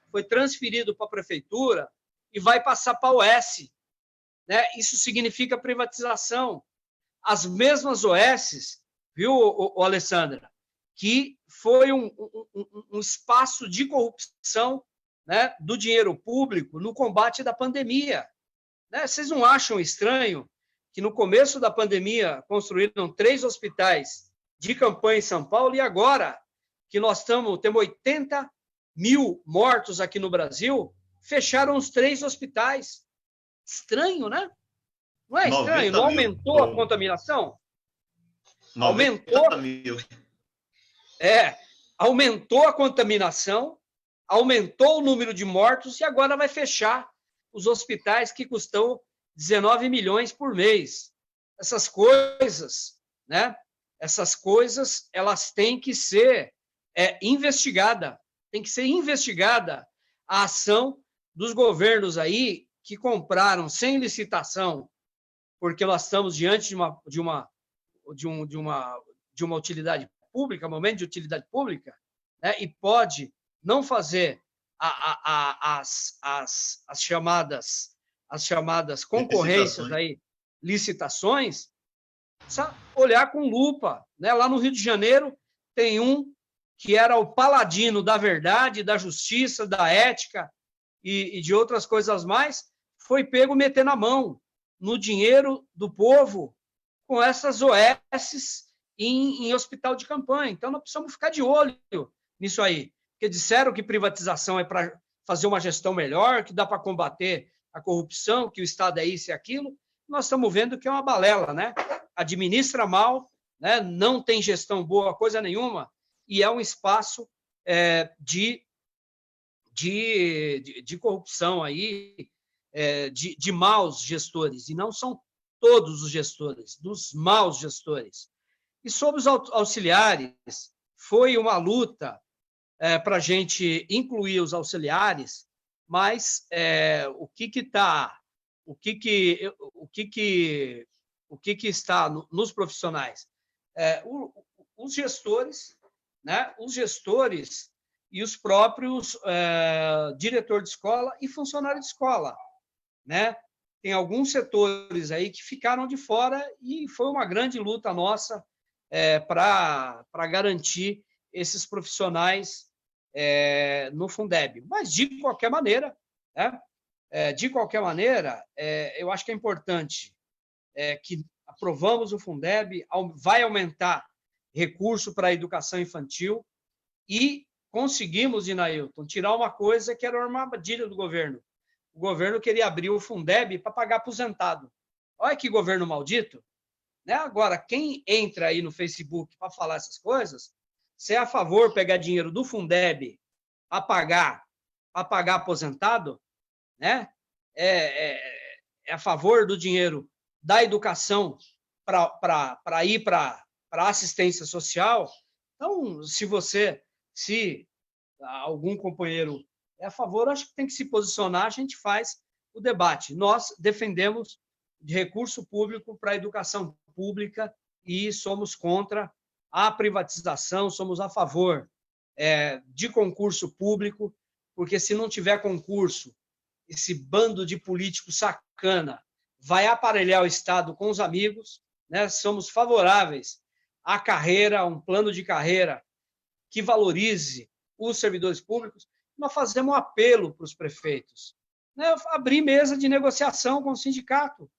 foi transferido para a prefeitura e vai passar para a OS. Né? Isso significa privatização. As mesmas OS, viu, Alessandra, que foi um espaço de corrupção, né, do dinheiro público no combate da pandemia. Né? Vocês não acham estranho que no começo da pandemia construíram 3 hospitais de campanha em São Paulo e agora que nós temos 80 mil mortos aqui no Brasil, fecharam os 3 hospitais. Estranho, né? Não é estranho? Não aumentou a contaminação? Aumentou. Mil. Aumentou a contaminação, aumentou o número de mortos e agora vai fechar os hospitais que custam 19 milhões por mês. Essas coisas, né? Essas coisas, elas têm que ser investigadas. Tem que ser investigada a ação dos governos aí que compraram sem licitação, porque nós estamos diante de uma utilidade pública, momento de utilidade pública, né? E pode não fazer as chamadas concorrências aí, licitações, precisa olhar com lupa, né? Lá no Rio de Janeiro tem um que era o paladino da verdade, da justiça, da ética e de outras coisas mais, foi pego metendo a mão no dinheiro do povo com essas OS em hospital de campanha. Então, nós precisamos ficar de olho nisso aí, porque disseram que privatização é para fazer uma gestão melhor, que dá para combater a corrupção, que o Estado é isso e aquilo. Nós estamos vendo que é uma balela, né? Administra mal, né? Não tem gestão boa, coisa nenhuma, e é um espaço de corrupção aí, de maus gestores, e não são todos os gestores, dos maus gestores. E sobre os auxiliares, foi uma luta para a gente incluir os auxiliares, mas o que está nos profissionais? Os gestores, né? Os gestores e os próprios diretor de escola e funcionário de escola, né? Tem alguns setores aí que ficaram de fora e foi uma grande luta nossa para garantir esses profissionais no Fundeb. Mas, de qualquer maneira, né? Eu acho que é importante que aprovamos o Fundeb, vai aumentar recurso para a educação infantil e conseguimos, Inailton, tirar uma coisa que era uma armadilha do governo. O governo queria abrir o Fundeb para pagar aposentado. Olha que governo maldito. Né? Agora, quem entra aí no Facebook para falar essas coisas, se é a favor de pegar dinheiro do Fundeb para pagar aposentado, né? É a favor do dinheiro da educação para ir para a assistência social. Então, se algum companheiro é a favor, acho que tem que se posicionar, a gente faz o debate. Nós defendemos de recurso público para a educação pública e somos contra a privatização, somos a favor de concurso público, porque se não tiver concurso, esse bando de políticos sacana vai aparelhar o Estado com os amigos, né? Somos favoráveis à carreira, um plano de carreira que valorize os servidores públicos. Nós fazemos um apelo para os prefeitos, né? Abrir mesa de negociação com o sindicato.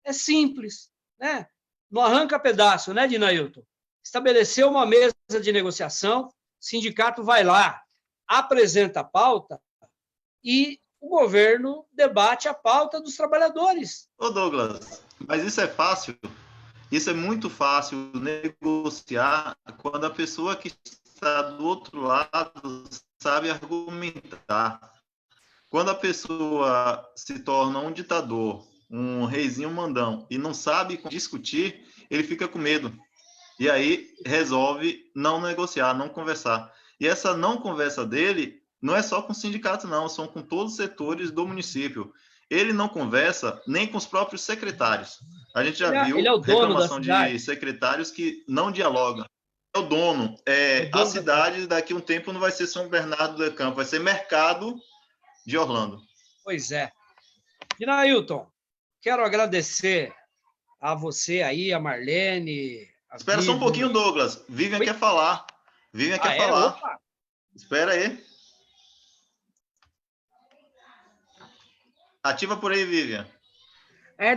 É simples, né? Não arranca pedaço, né, Dinailton? Estabeleceu uma mesa de negociação, o sindicato vai lá, apresenta a pauta e o governo debate a pauta dos trabalhadores. Ô Douglas, mas isso é fácil? Isso é muito fácil negociar quando a pessoa que está do outro lado sabe argumentar. Quando a pessoa se torna um ditador, um reizinho mandão, e não sabe discutir, ele fica com medo. E aí resolve não negociar, não conversar. E essa não conversa dele não é só com o sindicato, não, são com todos os setores do município. Ele não conversa nem com os próprios secretários. A gente já viu Ele é o dono da reclamação cidade? de secretários que não dialogam. É o dono. A cidade, daqui a um tempo, não vai ser São Bernardo do Campo, vai ser Mercado de Orlando. Pois é. Ginailton, quero agradecer a você aí, a Marlene. Espera só um pouquinho, Douglas. Vivian quer falar. Vivian quer falar. Opa. Espera aí. Ativa por aí, Vivian.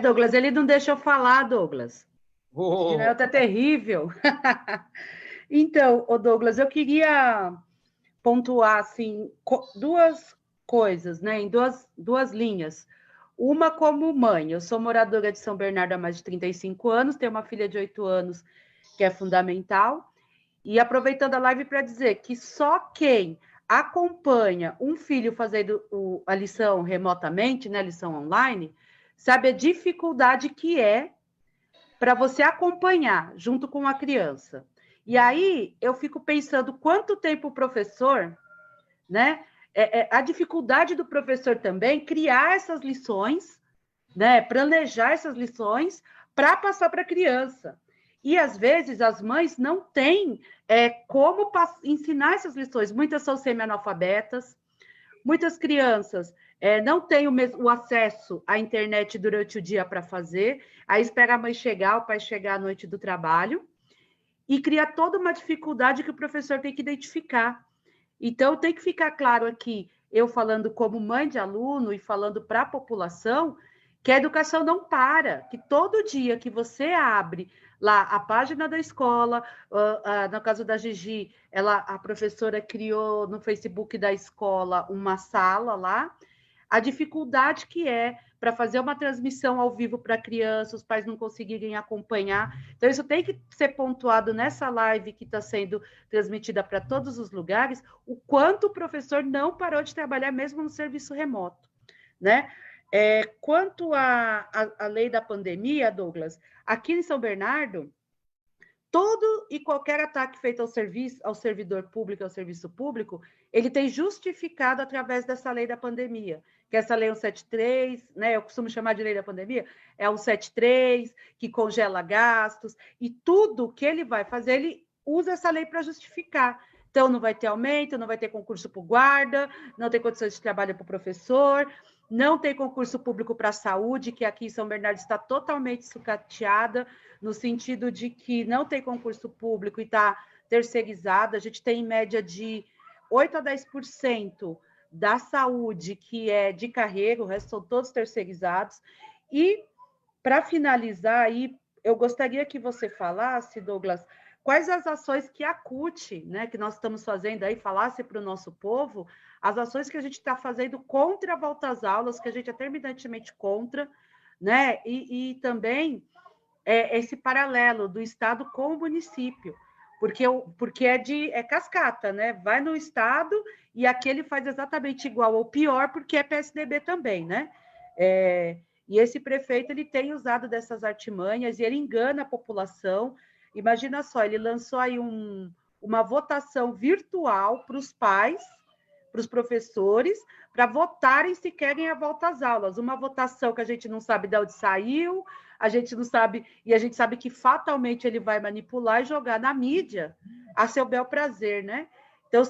Douglas, ele não deixa eu falar, Douglas. Oh. Tá terrível. Então, Douglas, eu queria pontuar assim, duas coisas, né? Em duas linhas. Uma como mãe. Eu sou moradora de São Bernardo há mais de 35 anos, tenho uma filha de 8 anos que é fundamental. E aproveitando a live para dizer que só quem acompanha um filho fazendo a lição remotamente, né, a lição online, sabe a dificuldade que é para você acompanhar junto com a criança. E aí eu fico pensando quanto tempo o professor, né, a dificuldade do professor também criar essas lições, né, planejar essas lições para passar para a criança. E, às vezes, as mães não têm como ensinar essas lições. Muitas são semi-analfabetas, muitas crianças não têm o acesso à internet durante o dia para fazer, aí espera a mãe chegar, o pai chegar à noite do trabalho, e cria toda uma dificuldade que o professor tem que identificar. Então, tem que ficar claro aqui, eu falando como mãe de aluno e falando para a população, que a educação não para, que todo dia que você abre lá a página da escola, no caso da Gigi, a professora criou no Facebook da escola uma sala lá, a dificuldade que é para fazer uma transmissão ao vivo para criança, os pais não conseguirem acompanhar. Então, isso tem que ser pontuado nessa live que está sendo transmitida para todos os lugares, o quanto o professor não parou de trabalhar mesmo no serviço remoto, né? Quanto à lei da pandemia, Douglas, aqui em São Bernardo, todo e qualquer ataque feito ao servidor público, ao serviço público, ele tem justificado através dessa lei da pandemia, que essa lei 173, né, eu costumo chamar de lei da pandemia, é 173, que congela gastos, e tudo que ele vai fazer, ele usa essa lei para justificar. Então, não vai ter aumento, não vai ter concurso para o guarda, não tem condições de trabalho para o professor, não tem concurso público para a saúde, que aqui em São Bernardo está totalmente sucateada, no sentido de que não tem concurso público e está terceirizado. A gente tem em média de 8% a 10% da saúde que é de carreira, o resto são todos terceirizados. E, para finalizar, aí, eu gostaria que você falasse, Douglas, quais as ações que a CUT, né, que nós estamos fazendo aí, falasse para o nosso povo, as ações que a gente está fazendo contra a volta às aulas, que a gente é terminantemente contra, né, e também esse paralelo do Estado com o município, porque é cascata, né, vai no Estado e aqui ele faz exatamente igual ou pior, porque é PSDB também, né, e esse prefeito ele tem usado dessas artimanhas e ele engana a população. Imagina só, ele lançou aí uma votação virtual para os pais, para os professores, para votarem se querem a volta às aulas. Uma votação que a gente não sabe de onde saiu, a gente não sabe, e a gente sabe que fatalmente ele vai manipular e jogar na mídia a seu bel prazer, né? Então,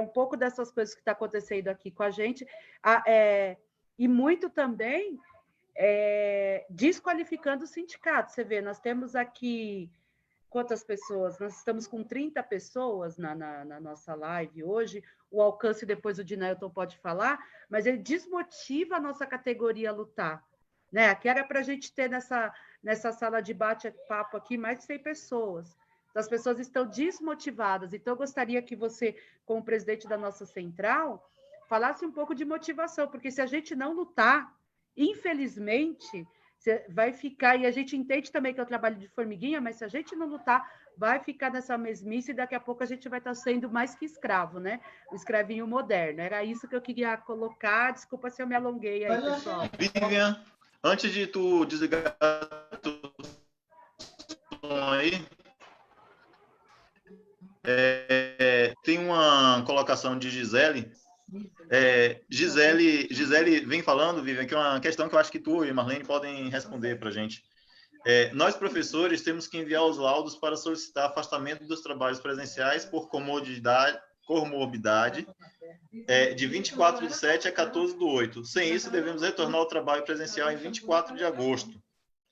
um pouco dessas coisas que está acontecendo aqui com a gente, e muito também desqualificando o sindicato. Você vê, nós temos aqui quantas pessoas? Nós estamos com 30 pessoas na nossa live hoje. O alcance, depois o Dinailton pode falar, mas ele desmotiva a nossa categoria a lutar, né? Aqui era para a gente ter nessa sala de bate-papo aqui mais de 100 pessoas. Então, as pessoas estão desmotivadas. Então, eu gostaria que você, como presidente da nossa central, falasse um pouco de motivação, porque se a gente não lutar, infelizmente, você vai ficar, e a gente entende também que é o trabalho de formiguinha, mas se a gente não lutar, vai ficar nessa mesmice e daqui a pouco a gente vai estar sendo mais que escravo, né? O escravinho moderno. Era isso que eu queria colocar. Desculpa se eu me alonguei aí, pessoal. Vivian, antes de tu desligar aí, tem uma colocação de Gisele. Gisele vem falando, Vivian, que é uma questão que eu acho que tu e Marlene podem responder para a gente. Nós, professores, temos que enviar os laudos para solicitar afastamento dos trabalhos presenciais por comorbidade de 24/7 a 14/8. Sem isso, devemos retornar ao trabalho presencial em 24 de agosto.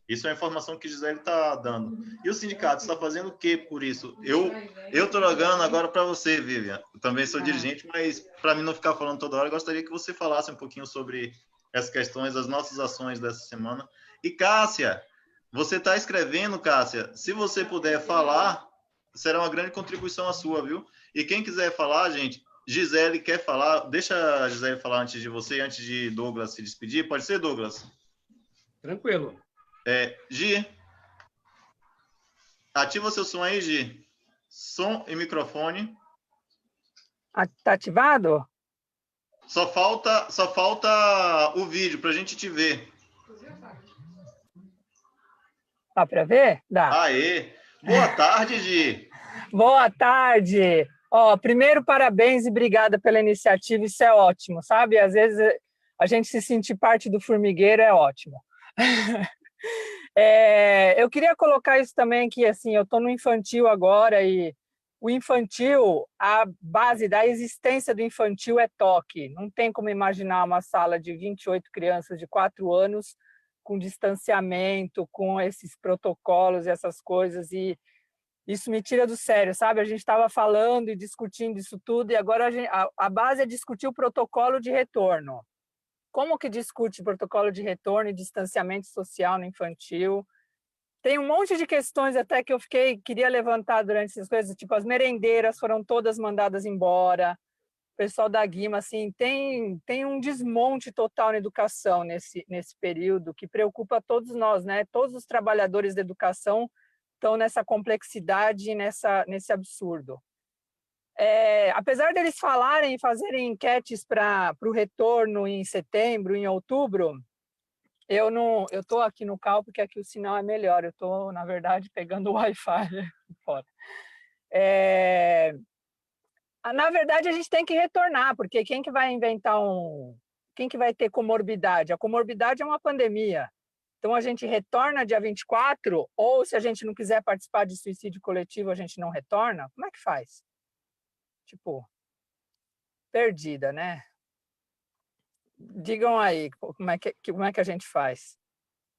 Isso é a informação que Gisele está dando. E o sindicato está fazendo o quê por isso? Eu estou jogando agora para você, Vivian. Eu também sou dirigente, mas para mim não ficar falando toda hora, eu gostaria que você falasse um pouquinho sobre essas questões, as nossas ações dessa semana. E, Cássia, você está escrevendo, Cássia? Se você puder falar, será uma grande contribuição a sua, viu? E quem quiser falar, gente, Gisele quer falar. Deixa a Gisele falar antes de você, antes de Douglas se despedir. Pode ser, Douglas? Tranquilo. Gi, ativa seu som aí, Gi. Som e microfone. Tá ativado? Só falta o vídeo para a gente te ver. Dá para ver? Dá. Aê! Boa tarde, Gi. Boa tarde. Primeiro, parabéns e obrigada pela iniciativa. Isso é ótimo, sabe? Às vezes a gente se sentir parte do formigueiro é ótimo. Eu queria colocar isso também, que assim, eu estou no infantil agora e o infantil, a base da existência do infantil é toque. Não tem como imaginar uma sala de 28 crianças de 4 anos com distanciamento, com esses protocolos e essas coisas, e isso me tira do sério, sabe? A gente estava falando e discutindo isso tudo, e agora a base é discutir o protocolo de retorno. Como que discute protocolo de retorno e distanciamento social no infantil? Tem um monte de questões até que eu queria levantar durante essas coisas, tipo, as merendeiras foram todas mandadas embora, o pessoal da Guima, assim, tem um desmonte total na educação nesse período, que preocupa todos nós, né? Todos os trabalhadores da educação estão nessa complexidade, nesse absurdo. Apesar deles falarem e fazerem enquetes para o retorno em setembro, em outubro, eu estou aqui no CAL porque aqui o sinal é melhor, eu estou, na verdade, pegando o Wi-Fi fora. Na verdade, a gente tem que retornar, porque quem que vai inventar quem que vai ter comorbidade? A comorbidade é uma pandemia. Então, a gente retorna dia 24, ou se a gente não quiser participar de suicídio coletivo, a gente não retorna? Como é que faz? Tipo, perdida, né? Digam aí, como é que a gente faz?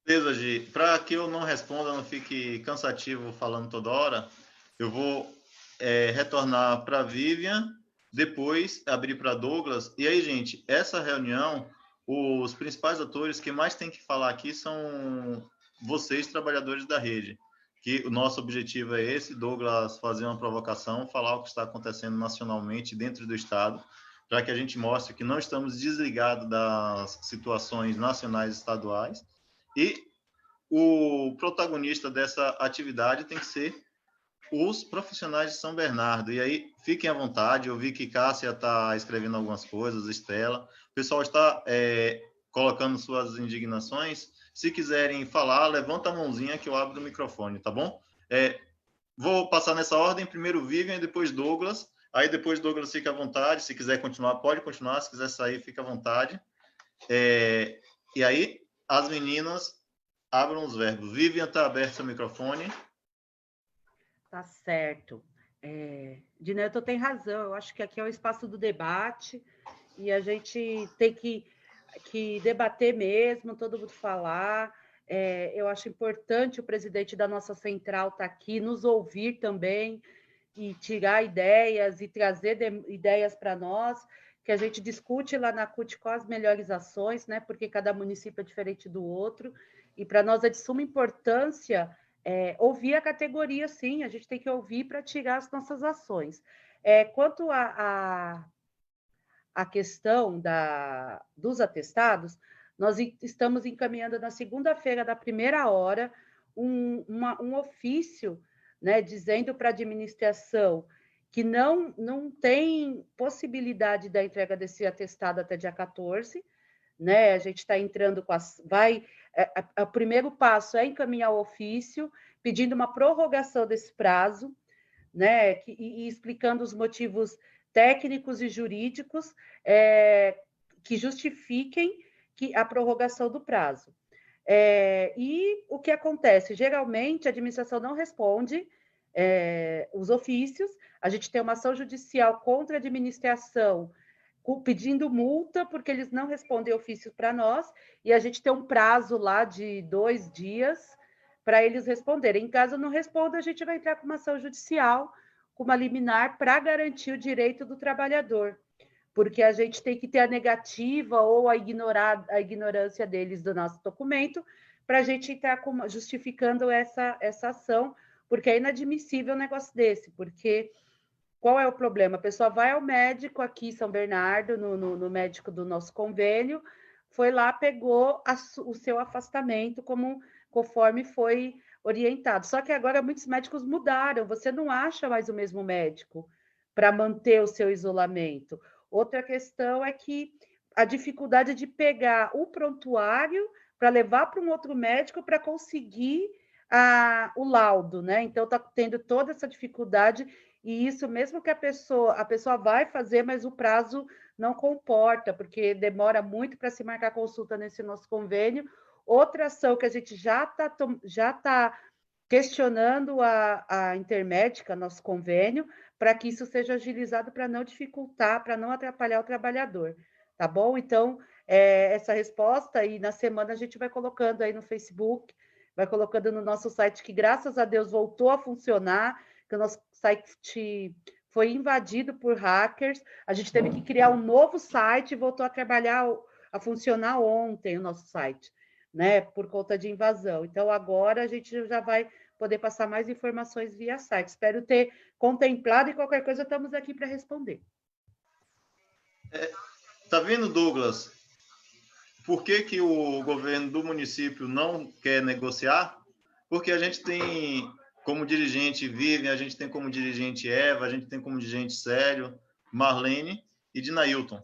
Beleza, Gi. Para que eu não responda, não fique cansativo falando toda hora, eu vou retornar para a Vivian, depois abrir para Douglas. E aí, gente, essa reunião, os principais atores que mais tem que falar aqui são vocês, trabalhadores da rede. Que o nosso objetivo é esse, Douglas fazer uma provocação, falar o que está acontecendo nacionalmente dentro do Estado, para que a gente mostre que não estamos desligados das situações nacionais e estaduais. E o protagonista dessa atividade tem que ser os profissionais de São Bernardo. E aí, fiquem à vontade, eu vi que Cássia está escrevendo algumas coisas, Estela, o pessoal está colocando suas indignações. Se quiserem falar, levanta a mãozinha que eu abro o microfone, tá bom? Vou passar nessa ordem, primeiro Vivian e depois Douglas. Aí depois Douglas fica à vontade, se quiser continuar, pode continuar, se quiser sair, fica à vontade. E aí, as meninas abram os verbos. Vivian, está aberto seu microfone. Tá certo. Dineto tem razão, eu acho que aqui é o espaço do debate e a gente tem que debater mesmo, todo mundo falar. Eu acho importante o presidente da nossa central estar aqui, nos ouvir também, e tirar ideias e trazer ideias para nós, que a gente discute lá na CUT com as melhores ações, né? Porque cada município é diferente do outro, e para nós é de suma importância ouvir a categoria, sim, a gente tem que ouvir para tirar as nossas ações. Quanto à questão dos atestados, nós estamos encaminhando na segunda-feira, da primeira hora, um ofício, né, dizendo para a administração que não tem possibilidade da entrega desse atestado até dia 14, né? A gente está entrando com o primeiro passo é encaminhar o ofício, pedindo uma prorrogação desse prazo, né? E explicando os motivos técnicos e jurídicos que justifiquem a prorrogação do prazo. E o que acontece? Geralmente, a administração não responde os ofícios, a gente tem uma ação judicial contra a administração pedindo multa, porque eles não respondem ofício para nós, e a gente tem um prazo lá de 2 dias para eles responderem. Em caso não responda, a gente vai entrar com uma ação judicial, com uma liminar, para garantir o direito do trabalhador, porque a gente tem que ter a negativa ou a ignorância deles do nosso documento, para a gente entrar justificando essa ação, porque é inadmissível um negócio desse, porque qual é o problema? A pessoa vai ao médico aqui em São Bernardo, no médico do nosso convênio, foi lá, pegou o seu afastamento conforme foi orientado. Só que agora muitos médicos mudaram, você não acha mais o mesmo médico para manter o seu isolamento. Outra questão é que a dificuldade de pegar o prontuário para levar para um outro médico para conseguir o laudo, né? Então está tendo toda essa dificuldade. E isso mesmo que a pessoa vai fazer, mas o prazo não comporta, porque demora muito para se marcar consulta nesse nosso convênio. Outra ação que a gente já está questionando a Intermédica, nosso convênio, para que isso seja agilizado, para não dificultar, para não atrapalhar o trabalhador, tá bom? Então, essa resposta, e na semana a gente vai colocando aí no Facebook, vai colocando no nosso site, que graças a Deus voltou a funcionar, que o nosso site foi invadido por hackers, a gente teve que criar um novo site e voltou a funcionar ontem o nosso site, né, por conta de invasão. Então, agora a gente já vai poder passar mais informações via site. Espero ter contemplado, e qualquer coisa estamos aqui para responder. Tá vendo, Douglas? Por que o governo do município não quer negociar? Porque a gente tem como dirigente Vivian, a gente tem como dirigente Eva, a gente tem como dirigente Célio, Marlene e Dinailton,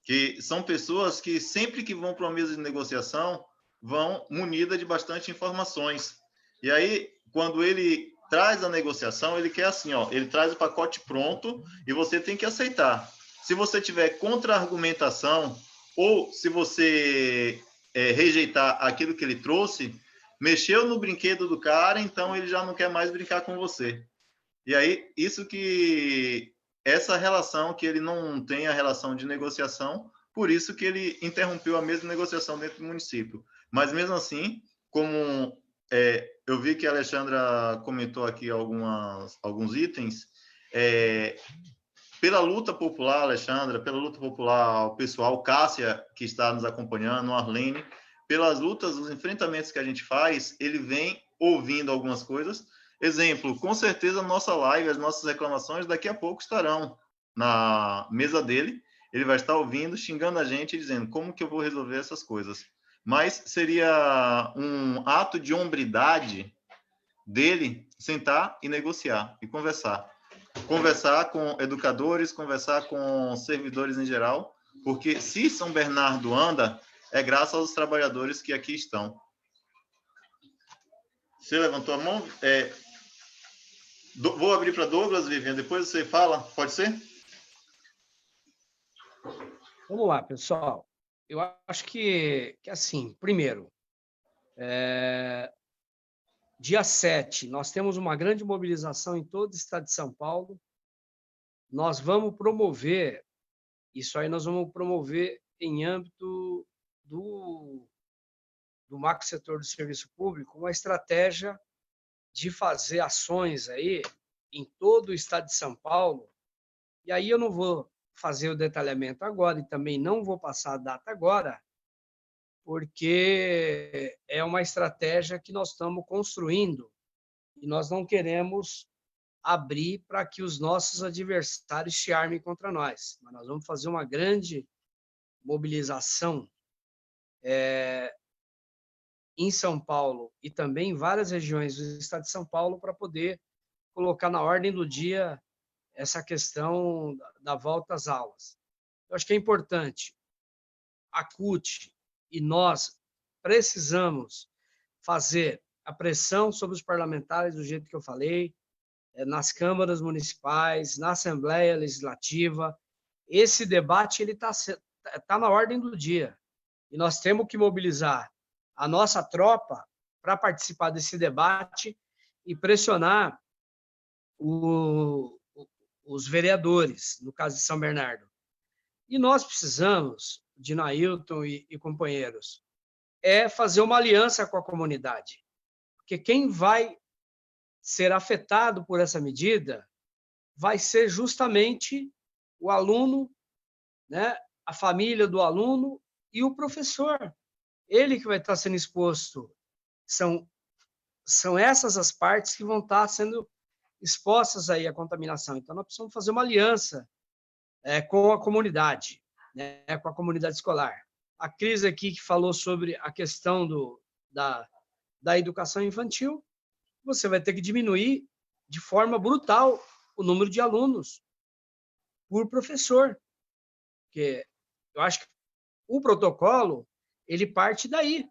que são pessoas que sempre que vão para uma mesa de negociação vão munidas de bastante informações. E aí, quando ele traz a negociação, ele quer assim, ó, ele traz o pacote pronto e você tem que aceitar. Se você tiver contra-argumentação ou se você rejeitar aquilo que ele trouxe, mexeu no brinquedo do cara, então ele já não quer mais brincar com você. E aí, essa relação, que ele não tem a relação de negociação, por isso que ele interrompeu a mesma negociação dentro do município. Mas mesmo assim, como eu vi que a Alexandra comentou aqui alguns itens, pela luta popular, Alexandra, pela luta popular, o pessoal, Cássia, que está nos acompanhando, Arlene, pelas lutas, os enfrentamentos que a gente faz, ele vem ouvindo algumas coisas. Exemplo, com certeza a nossa live, as nossas reclamações, daqui a pouco estarão na mesa dele. Ele vai estar ouvindo, xingando a gente e dizendo como que eu vou resolver essas coisas. Mas seria um ato de hombridade dele sentar e negociar e conversar. Conversar com educadores, conversar com servidores em geral, porque se São Bernardo anda, é graças aos trabalhadores que aqui estão. Você levantou a mão? Vou abrir para Douglas, Vivian, depois você fala, pode ser? Vamos lá, pessoal. Eu acho que assim, primeiro, dia 7, nós temos uma grande mobilização em todo o estado de São Paulo. Nós vamos promover, isso aí nós vamos promover em âmbito do macro setor do serviço público, uma estratégia de fazer ações aí em todo o estado de São Paulo. E aí eu não vou fazer o detalhamento agora e também não vou passar a data agora, porque é uma estratégia que nós estamos construindo e nós não queremos abrir para que os nossos adversários se armem contra nós. Mas nós vamos fazer uma grande mobilização em São Paulo e também em várias regiões do estado de São Paulo para poder colocar na ordem do dia essa questão da volta às aulas. Eu acho que é importante. A CUT e nós precisamos fazer a pressão sobre os parlamentares do jeito que eu falei, nas câmaras municipais, na Assembleia Legislativa. Esse debate ele tá na ordem do dia. E nós temos que mobilizar a nossa tropa para participar desse debate e pressionar os vereadores, no caso de São Bernardo. E nós precisamos, de Nailton e companheiros, fazer uma aliança com a comunidade, porque quem vai ser afetado por essa medida vai ser justamente o aluno, né, a família do aluno e o professor. Ele que vai estar sendo exposto. São essas as partes que vão estar sendo expostas aí à contaminação. Então, nós precisamos fazer uma aliança com a comunidade, né, com a comunidade escolar. A Cris aqui que falou sobre a questão da educação infantil, você vai ter que diminuir de forma brutal o número de alunos por professor. Porque eu acho que o protocolo, ele parte daí,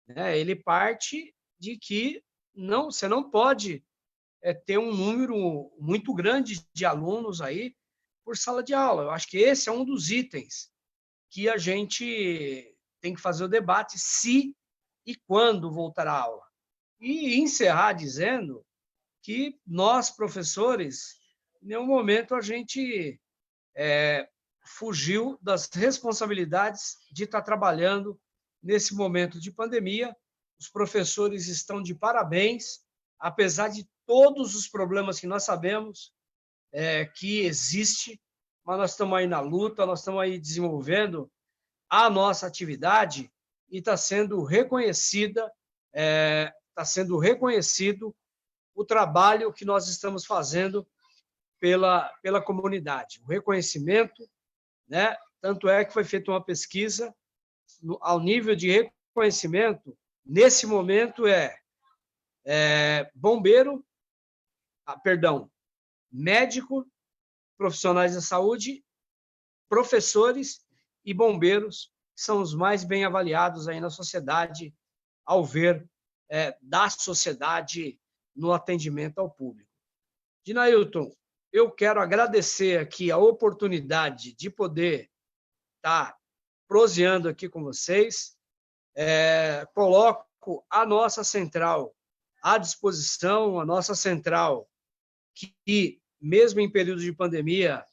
né? Ele parte de que você não pode ter um número muito grande de alunos aí por sala de aula. Eu acho que esse é um dos itens que a gente tem que fazer o debate se e quando voltar à aula. E encerrar dizendo que nós, professores, em nenhum momento a gente fugiu das responsabilidades de estar trabalhando nesse momento de pandemia. Os professores estão de parabéns, apesar de todos os problemas que nós sabemos que existe, mas nós estamos aí na luta, nós estamos aí desenvolvendo a nossa atividade e está sendo reconhecido o trabalho que nós estamos fazendo pela comunidade. O reconhecimento, né? Tanto é que foi feita uma pesquisa ao nível de reconhecimento, nesse momento médico, profissionais da saúde, professores e bombeiros são os mais bem avaliados aí na sociedade, ao ver da sociedade no atendimento ao público. Dinailton, eu quero agradecer aqui a oportunidade de poder estar proseando aqui com vocês. Coloco a nossa central à disposição, a nossa central que, mesmo em período de pandemia,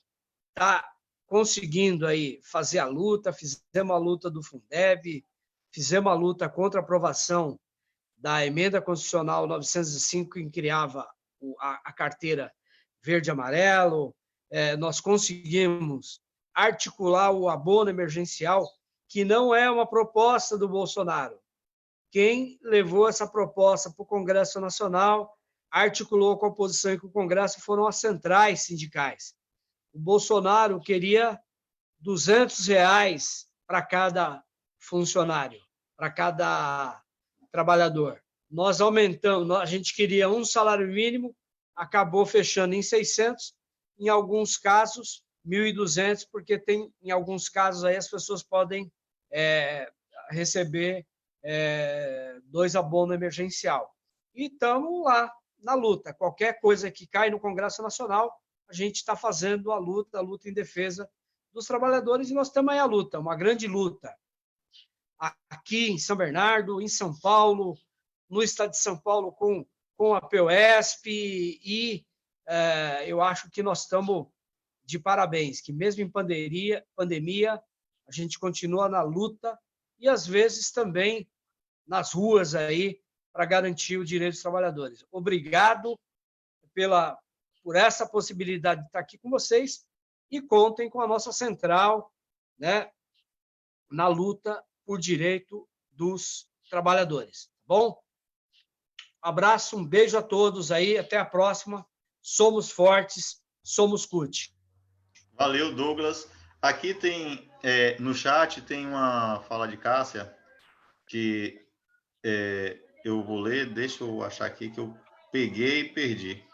está conseguindo aí fazer a luta. Fizemos a luta do Fundeb, fizemos a luta contra a aprovação da emenda constitucional 905, que criava a carteira verde e amarelo. Nós conseguimos articular o abono emergencial, que não é uma proposta do Bolsonaro. Quem levou essa proposta para o Congresso Nacional, articulou com a oposição e com o Congresso, foram as centrais sindicais. O Bolsonaro queria R$200 para cada funcionário, para cada trabalhador. Nós aumentamos, a gente queria um salário mínimo, acabou fechando em 600, em alguns casos 1.200, porque em alguns casos aí as pessoas podem receber 2 abonos emergencial. E estamos lá na luta. Qualquer coisa que cai no Congresso Nacional, a gente está fazendo a luta em defesa dos trabalhadores, e nós temos aí a luta, uma grande luta. Aqui em São Bernardo, em São Paulo, no estado de São Paulo, com a POSP, e eu acho que nós estamos de parabéns, que mesmo em pandemia, a gente continua na luta e, às vezes, também nas ruas aí para garantir o direito dos trabalhadores. Obrigado por essa possibilidade de estar aqui com vocês, e contem com a nossa central, né, na luta por direito dos trabalhadores. Tá bom? Abraço, um beijo a todos aí, até a próxima. Somos fortes, somos CUT. Valeu, Douglas. Aqui tem, no chat, tem uma fala de Cássia, que eu vou ler, deixa eu achar aqui, que eu peguei e perdi.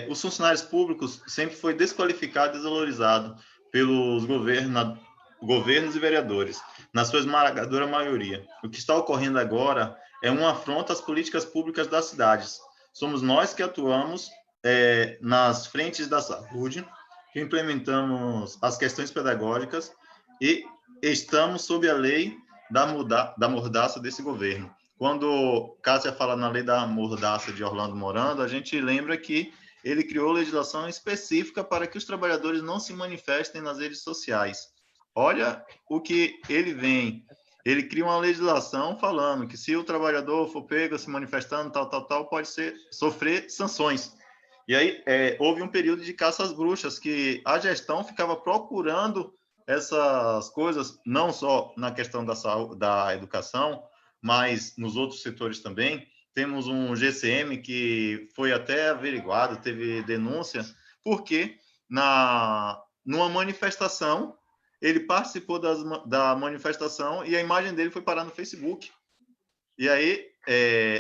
Os funcionários públicos sempre foi desqualificado e desvalorizado pelos governos e vereadores, na sua esmagadora maioria. O que está ocorrendo agora é uma afronta às políticas públicas das cidades. Somos nós que atuamos nas frentes da saúde, que implementamos as questões pedagógicas e estamos sob a lei da mordaça desse governo. Quando Cássia fala na lei da mordaça de Orlando Morando, a gente lembra que ele criou legislação específica para que os trabalhadores não se manifestem nas redes sociais. Olha o que ele vem. Ele cria uma legislação falando que se o trabalhador for pego se manifestando, tal, pode sofrer sanções. E aí houve um período de caça às bruxas, que a gestão ficava procurando essas coisas, não só na questão da saúde, da educação, mas nos outros setores também. Temos um GCM que foi até averiguado, teve denúncia, porque numa manifestação, ele participou da manifestação e a imagem dele foi parar no Facebook. E aí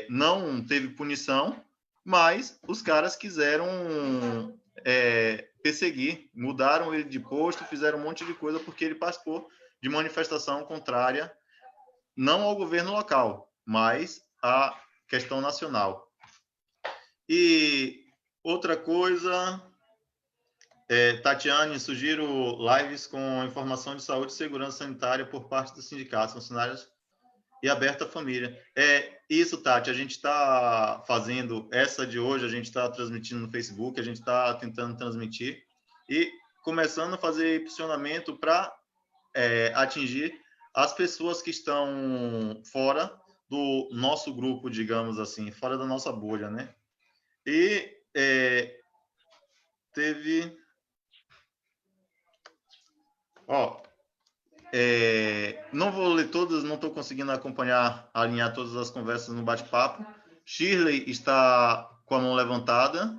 não teve punição, mas os caras quiseram perseguir, mudaram ele de posto, fizeram um monte de coisa porque ele participou de manifestação contrária, não ao governo local, mas à questão nacional. E outra coisa, Tatiane, sugiro lives com informação de saúde e segurança sanitária por parte dos sindicatos, funcionários e aberta à família. Isso, Tati, a gente está fazendo essa de hoje, a gente está transmitindo no Facebook, a gente está tentando transmitir e começando a fazer impulsionamento para atingir as pessoas que estão fora do nosso grupo, digamos assim, fora da nossa bolha, né? E teve... não vou ler todas, não estou conseguindo alinhar todas as conversas no bate-papo. Shirley está com a mão levantada.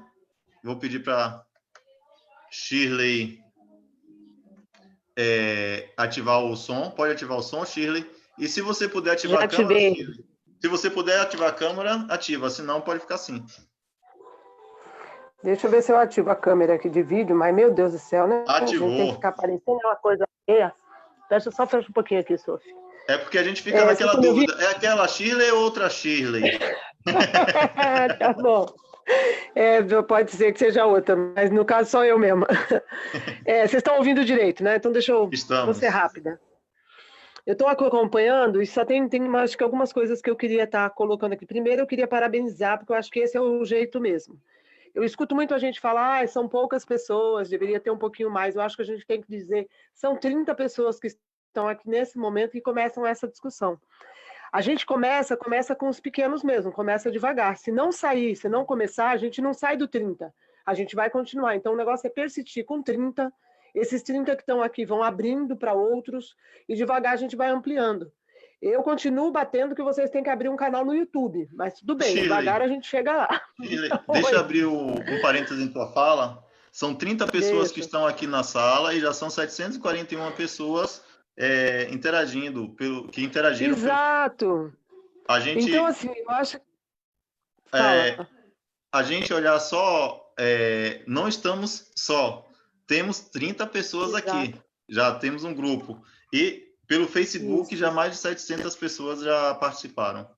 Vou pedir para Shirley ativar o som. Pode ativar o som, Shirley. E se você puder ativar a câmera, Shirley, se você puder ativar a câmera, ativa. Senão, pode ficar assim. Deixa eu ver se eu ativo a câmera aqui de vídeo, mas, meu Deus do céu, né? Ativou. Tem que ficar aparecendo uma coisa... Fecha um pouquinho aqui, Sophie. É porque a gente fica naquela dúvida. É aquela Shirley ou outra Shirley? Tá bom. Pode ser que seja outra, mas no caso só eu mesma. Vocês estão ouvindo direito, né? Então deixa eu vou ser rápida. Eu estou acompanhando e só tem acho que algumas coisas que eu queria estar colocando aqui. Primeiro, eu queria parabenizar, porque eu acho que esse é o jeito mesmo. Eu escuto muito a gente falar, são poucas pessoas, deveria ter um pouquinho mais. Eu acho que a gente tem que dizer, são 30 pessoas que estão aqui nesse momento e começam essa discussão. A gente começa com os pequenos mesmo, começa devagar. Se não sair, se não começar, a gente não sai do 30. A gente vai continuar. Então, o negócio é persistir com 30. Esses 30 que estão aqui vão abrindo para outros e devagar a gente vai ampliando. Eu continuo batendo que vocês têm que abrir um canal no YouTube, mas tudo bem, Shirley, devagar a gente chega lá. Shirley, deixa eu abrir um parênteses em tua fala. São 30 pessoas que estão aqui na sala e já são 741 pessoas interagindo. Que interagiram. Exato. A gente, então, assim, eu acho... a gente olhar só, não estamos só. Temos 30 pessoas Exato. Aqui. Já temos um grupo. E pelo Facebook, já mais de 700 pessoas já participaram.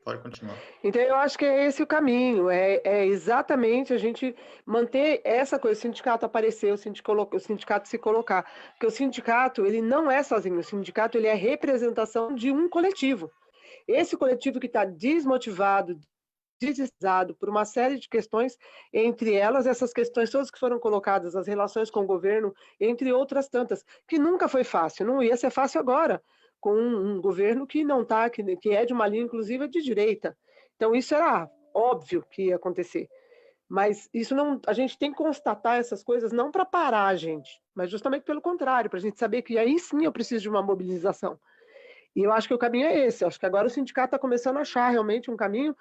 Pode continuar. Então, eu acho que é esse o caminho. É exatamente a gente manter essa coisa. O sindicato aparecer, o sindicato se colocar. Porque o sindicato, ele não é sozinho. O sindicato, ele é representação de um coletivo. Esse coletivo que está desmotivado, desestado por uma série de questões, entre elas essas questões todas que foram colocadas, as relações com o governo, entre outras tantas, que nunca foi fácil, não ia ser fácil agora, com um governo que não está, que é de uma linha inclusive de direita. Então isso era óbvio que ia acontecer. Mas isso não, a gente tem que constatar essas coisas não para parar a gente, mas justamente pelo contrário, para a gente saber que aí sim eu preciso de uma mobilização. E eu acho que o caminho é esse, eu acho que agora o sindicato está começando a achar realmente um caminho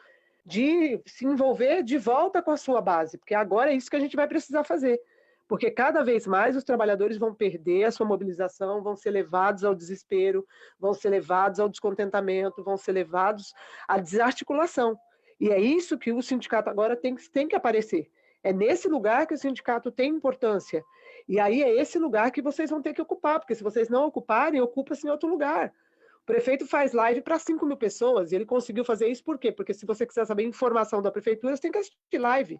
de se envolver de volta com a sua base, porque agora é isso que a gente vai precisar fazer, porque cada vez mais os trabalhadores vão perder a sua mobilização, vão ser levados ao desespero, vão ser levados ao descontentamento, vão ser levados à desarticulação, e é isso que o sindicato agora tem que aparecer, é nesse lugar que o sindicato tem importância, e aí é esse lugar que vocês vão ter que ocupar, porque se vocês não ocuparem, ocupa-se em outro lugar. O prefeito faz live para 5.000 pessoas, e ele conseguiu fazer isso por quê? Porque se você quiser saber informação da prefeitura, você tem que assistir live.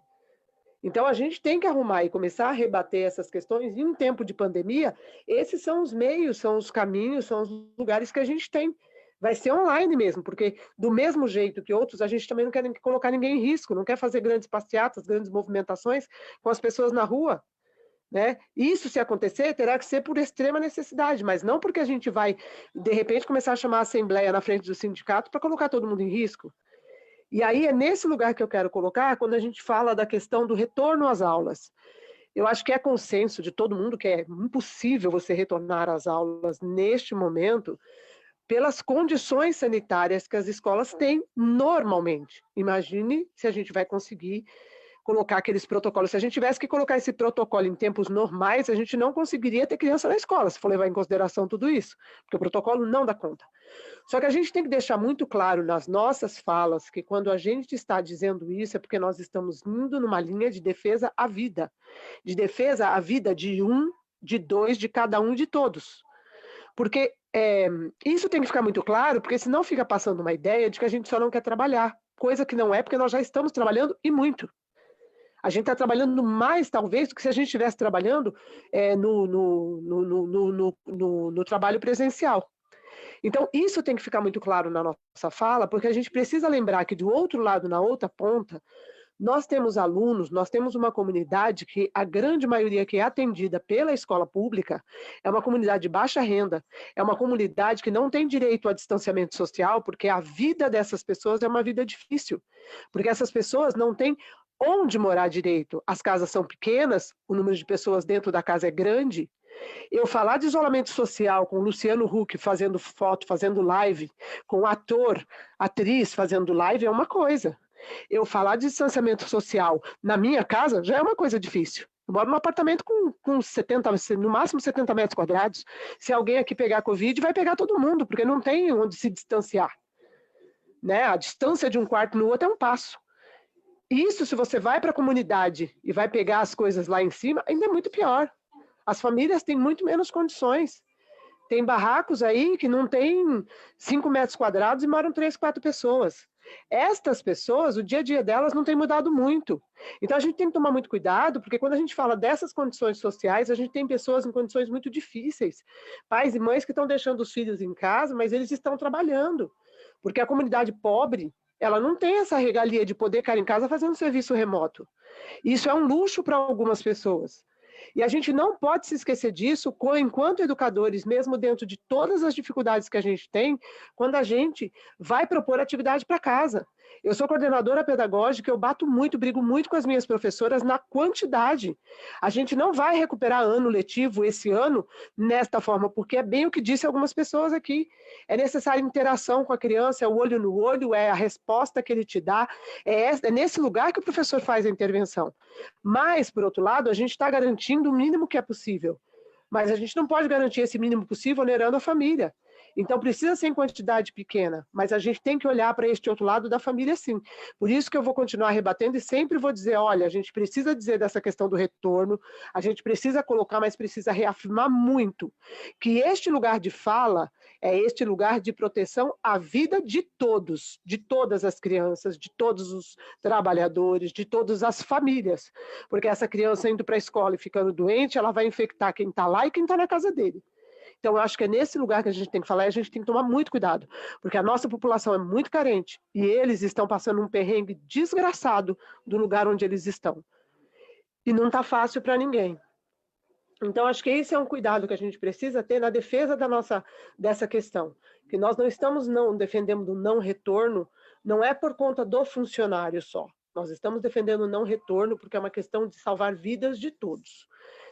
Então, a gente tem que arrumar e começar a rebater essas questões. E em tempo de pandemia, esses são os meios, são os caminhos, são os lugares que a gente tem. Vai ser online mesmo, porque do mesmo jeito que outros, a gente também não quer colocar ninguém em risco, não quer fazer grandes passeatas, grandes movimentações com as pessoas na rua, né? Isso, se acontecer, terá que ser por extrema necessidade, mas não porque a gente vai, de repente, começar a chamar a assembleia na frente do sindicato para colocar todo mundo em risco. E aí é nesse lugar que eu quero colocar quando a gente fala da questão do retorno às aulas. Eu acho que é consenso de todo mundo que é impossível você retornar às aulas neste momento pelas condições sanitárias que as escolas têm normalmente. Imagine se a gente vai conseguir colocar aqueles protocolos. Se a gente tivesse que colocar esse protocolo em tempos normais, a gente não conseguiria ter criança na escola, se for levar em consideração tudo isso, porque o protocolo não dá conta. Só que a gente tem que deixar muito claro nas nossas falas que quando a gente está dizendo isso é porque nós estamos indo numa linha de defesa à vida. De defesa à vida de um, de dois, de cada um, de todos. Porque isso tem que ficar muito claro, porque senão fica passando uma ideia de que a gente só não quer trabalhar, coisa que não é, porque nós já estamos trabalhando e muito. A gente está trabalhando mais, talvez, do que se a gente estivesse trabalhando no trabalho presencial. Então, isso tem que ficar muito claro na nossa fala, porque a gente precisa lembrar que do outro lado, na outra ponta, nós temos alunos, nós temos uma comunidade que a grande maioria que é atendida pela escola pública é uma comunidade de baixa renda, é uma comunidade que não tem direito a distanciamento social, porque a vida dessas pessoas é uma vida difícil, porque essas pessoas não têm onde morar direito. As casas são pequenas, o número de pessoas dentro da casa é grande. Eu falar de isolamento social com o Luciano Huck fazendo foto, fazendo live, com o ator, atriz fazendo live é uma coisa. Eu falar de distanciamento social na minha casa já é uma coisa difícil. Eu moro num apartamento com 70, no máximo 70 metros quadrados. Se alguém aqui pegar Covid, vai pegar todo mundo, porque não tem onde se distanciar. Né? A distância de um quarto no outro é um passo. Isso, se você vai para a comunidade e vai pegar as coisas lá em cima, ainda é muito pior. As famílias têm muito menos condições. Tem barracos aí que não tem 5 metros quadrados e moram 3, 4 pessoas. Estas pessoas, o dia a dia delas não tem mudado muito. Então a gente tem que tomar muito cuidado, porque quando a gente fala dessas condições sociais, a gente tem pessoas em condições muito difíceis. Pais e mães que estão deixando os filhos em casa, mas eles estão trabalhando. Porque a comunidade pobre, ela não tem essa regalia de poder ficar em casa fazendo serviço remoto. Isso é um luxo para algumas pessoas. E a gente não pode se esquecer disso enquanto educadores, mesmo dentro de todas as dificuldades que a gente tem, quando a gente vai propor atividade para casa. Eu sou coordenadora pedagógica, eu bato muito, brigo muito com as minhas professoras na quantidade. A gente não vai recuperar ano letivo esse ano nesta forma, porque é bem o que disse algumas pessoas aqui. É necessária interação com a criança, é o olho no olho, é a resposta que ele te dá, é nesse lugar que o professor faz a intervenção. Mas, por outro lado, a gente está garantindo o mínimo que é possível. Mas a gente não pode garantir esse mínimo possível onerando a família. Então, precisa ser em quantidade pequena, mas a gente tem que olhar para este outro lado da família, sim. Por isso que eu vou continuar rebatendo e sempre vou dizer, olha, a gente precisa dizer dessa questão do retorno, a gente precisa colocar, mas precisa reafirmar muito que este lugar de fala é este lugar de proteção à vida de todos, de todas as crianças, de todos os trabalhadores, de todas as famílias. Porque essa criança indo para a escola e ficando doente, ela vai infectar quem está lá e quem está na casa dele. Então, eu acho que é nesse lugar que a gente tem que falar e a gente tem que tomar muito cuidado, porque a nossa população é muito carente e eles estão passando um perrengue desgraçado do lugar onde eles estão. E não está fácil para ninguém. Então, acho que esse é um cuidado que a gente precisa ter na defesa dessa questão, que nós não estamos defendendo do não retorno, não é por conta do funcionário só. Nós estamos defendendo o não retorno porque é uma questão de salvar vidas de todos.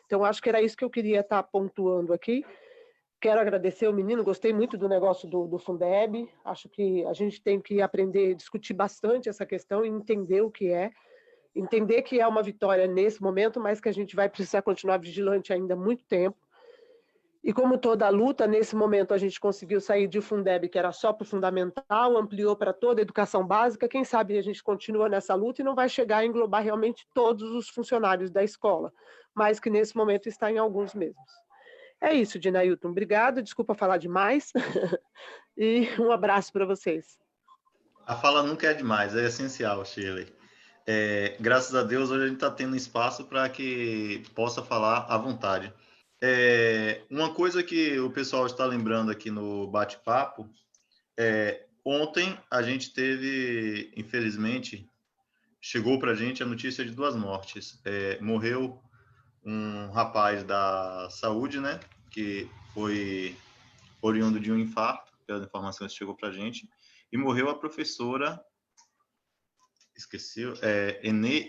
Então, acho que era isso que eu queria estar pontuando aqui. Quero agradecer o menino, gostei muito do negócio do Fundeb, acho que a gente tem que aprender, discutir bastante essa questão e entender o que é, entender que é uma vitória nesse momento, mas que a gente vai precisar continuar vigilante ainda há muito tempo. E como toda a luta, nesse momento a gente conseguiu sair de Fundeb, que era só para o fundamental, ampliou para toda a educação básica, quem sabe a gente continua nessa luta e não vai chegar a englobar realmente todos os funcionários da escola, mas que nesse momento está em alguns mesmos. É isso, Dinailton. Obrigada, desculpa falar demais. E um abraço para vocês. A fala nunca é demais, é essencial, Shirley. Graças a Deus, hoje a gente está tendo espaço para que possa falar à vontade. Uma coisa que o pessoal está lembrando aqui no bate-papo, ontem a gente teve, infelizmente, chegou para a gente a notícia de 2 mortes. Morreu um rapaz da saúde, né, que foi oriundo de um infarto, pelas informações que chegou para a gente, e morreu a professora, esqueci,